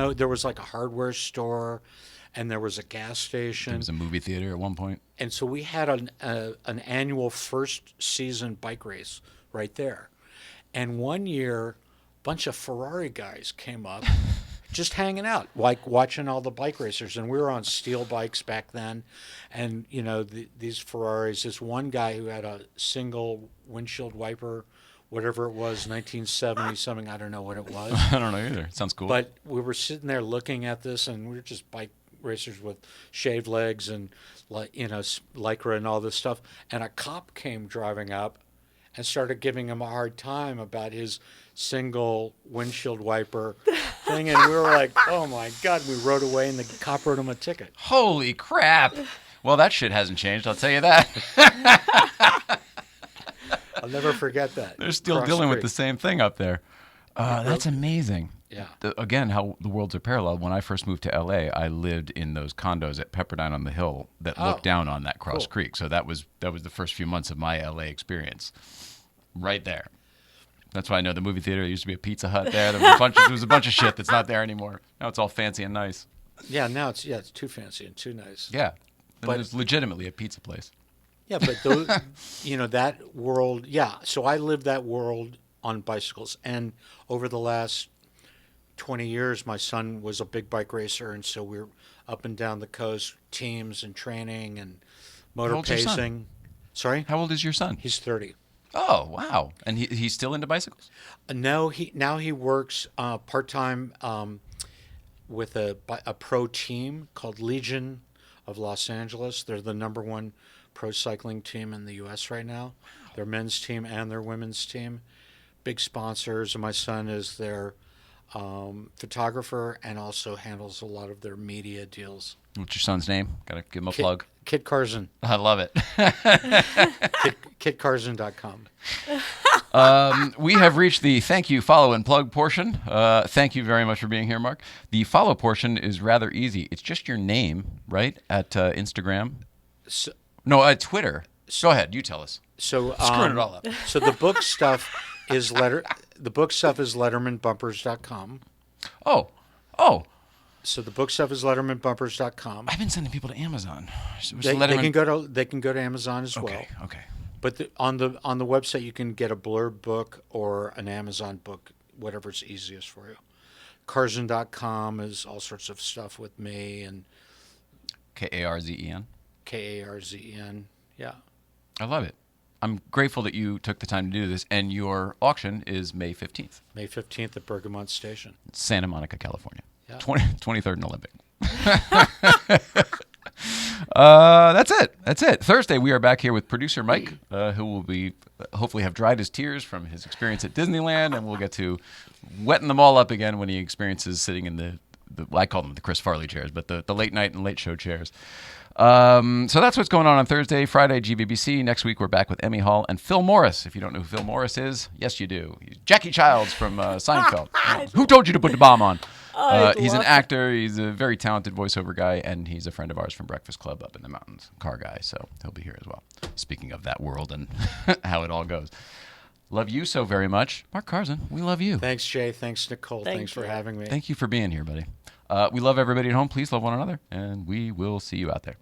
like a hardware store, and there was a gas station. There was a movie theater at one point. And so we had an annual first season bike race right there. And one year, a bunch of Ferrari guys came up just hanging out, like watching all the bike racers. And we were on steel bikes back then. And, these Ferraris, this one guy who had a single windshield wiper, whatever it was, 1970 something, I don't know what it was. I don't know either. Sounds cool. But we were sitting there looking at this, and we were just bike racers with shaved legs and, Lycra and all this stuff. And a cop came driving up and started giving him a hard time about his single windshield wiper thing. And we were like, oh, my God. We rode away, and the cop wrote him a ticket. Holy crap. Well, that shit hasn't changed, I'll tell you that. I'll never forget that. They're still dealing with the same thing up there. That's amazing. Yeah. Again, how the worlds are parallel. When I first moved to L.A., I lived in those condos at Pepperdine on the Hill that looked down on that Cross Creek. So that was the first few months of my L.A. experience right there. That's why I know the movie theater. There used to be a Pizza Hut there. There was a bunch of shit that's not there anymore. Now it's all fancy and nice. Yeah, now it's too fancy and too nice. Yeah, but it's legitimately a pizza place. Yeah, but those, that world. Yeah, so I lived that world on bicycles, and over the last 20 years, my son was a big bike racer, and so we're up and down the coast, teams and training and motor pacing. Sorry, how old is your son? He's 30. Oh, wow! And he's still into bicycles? No, he works part-time with a pro team called Legion of Los Angeles. They're the #1 pro cycling team in the U.S. right now. Their men's team and their women's team. Big sponsors. And my son is their photographer and also handles a lot of their media deals. What's your son's name? Got to give him a plug. Kit Karzin. I love it. KitKarzin.com. We have reached the thank you, follow, and plug portion. Thank you very much for being here, Mark. The follow portion is rather easy. It's just your name, right, at Instagram? At Twitter. Go ahead. You tell us. So screwing it all up. So the book stuff is Lettermanbumpers.com. Oh. So the book stuff is Lettermanbumpers.com. I've been sending people to Amazon. They can go to Amazon as well. Okay. But on the website you can get a blurb book or an Amazon book, whatever's easiest for you. Karzen.com is all sorts of stuff with me and Karzen. Karzen. Yeah. I love it. I'm grateful that you took the time to do this, and your auction is May 15th. May 15th at Bergamot Station. Santa Monica, California. Yeah. 23rd and Olympic. That's it. Thursday, we are back here with producer Mike, who will be hopefully have dried his tears from his experience at Disneyland, and we'll get to wetting them all up again when he experiences sitting in the I call them the Chris Farley chairs, but the late night and late show chairs. So that's what's going on Thursday, Friday, GVBC. Next week, we're back with Emmy Hall and Phil Morris. If you don't know who Phil Morris is, yes, you do. He's Jackie Childs from Seinfeld. Who told you to put the bomb on? He's an actor. He's a very talented voiceover guy, and he's a friend of ours from Breakfast Club up in the mountains, car guy. So he'll be here as well. Speaking of that world and how it all goes. Love you so very much. Mark Karzen, we love you. Thanks, Jay. Thanks, Nicole. Thanks for having me. Thank you for being here, buddy. We love everybody at home. Please love one another, and we will see you out there.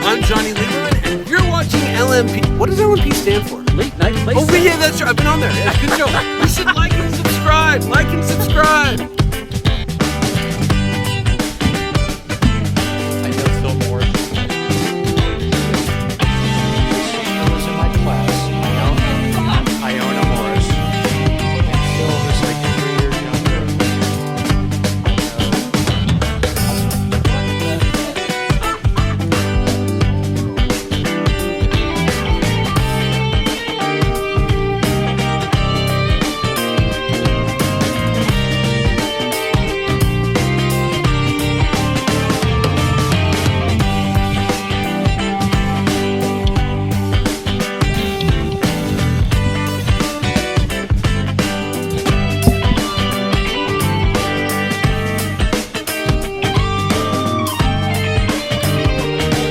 I'm Johnny Lieberman, and you're watching LMP. What does LMP stand for? Late Night Playset. Oh, yeah, that's right. I've been on there. Yeah, good job. You should like and subscribe.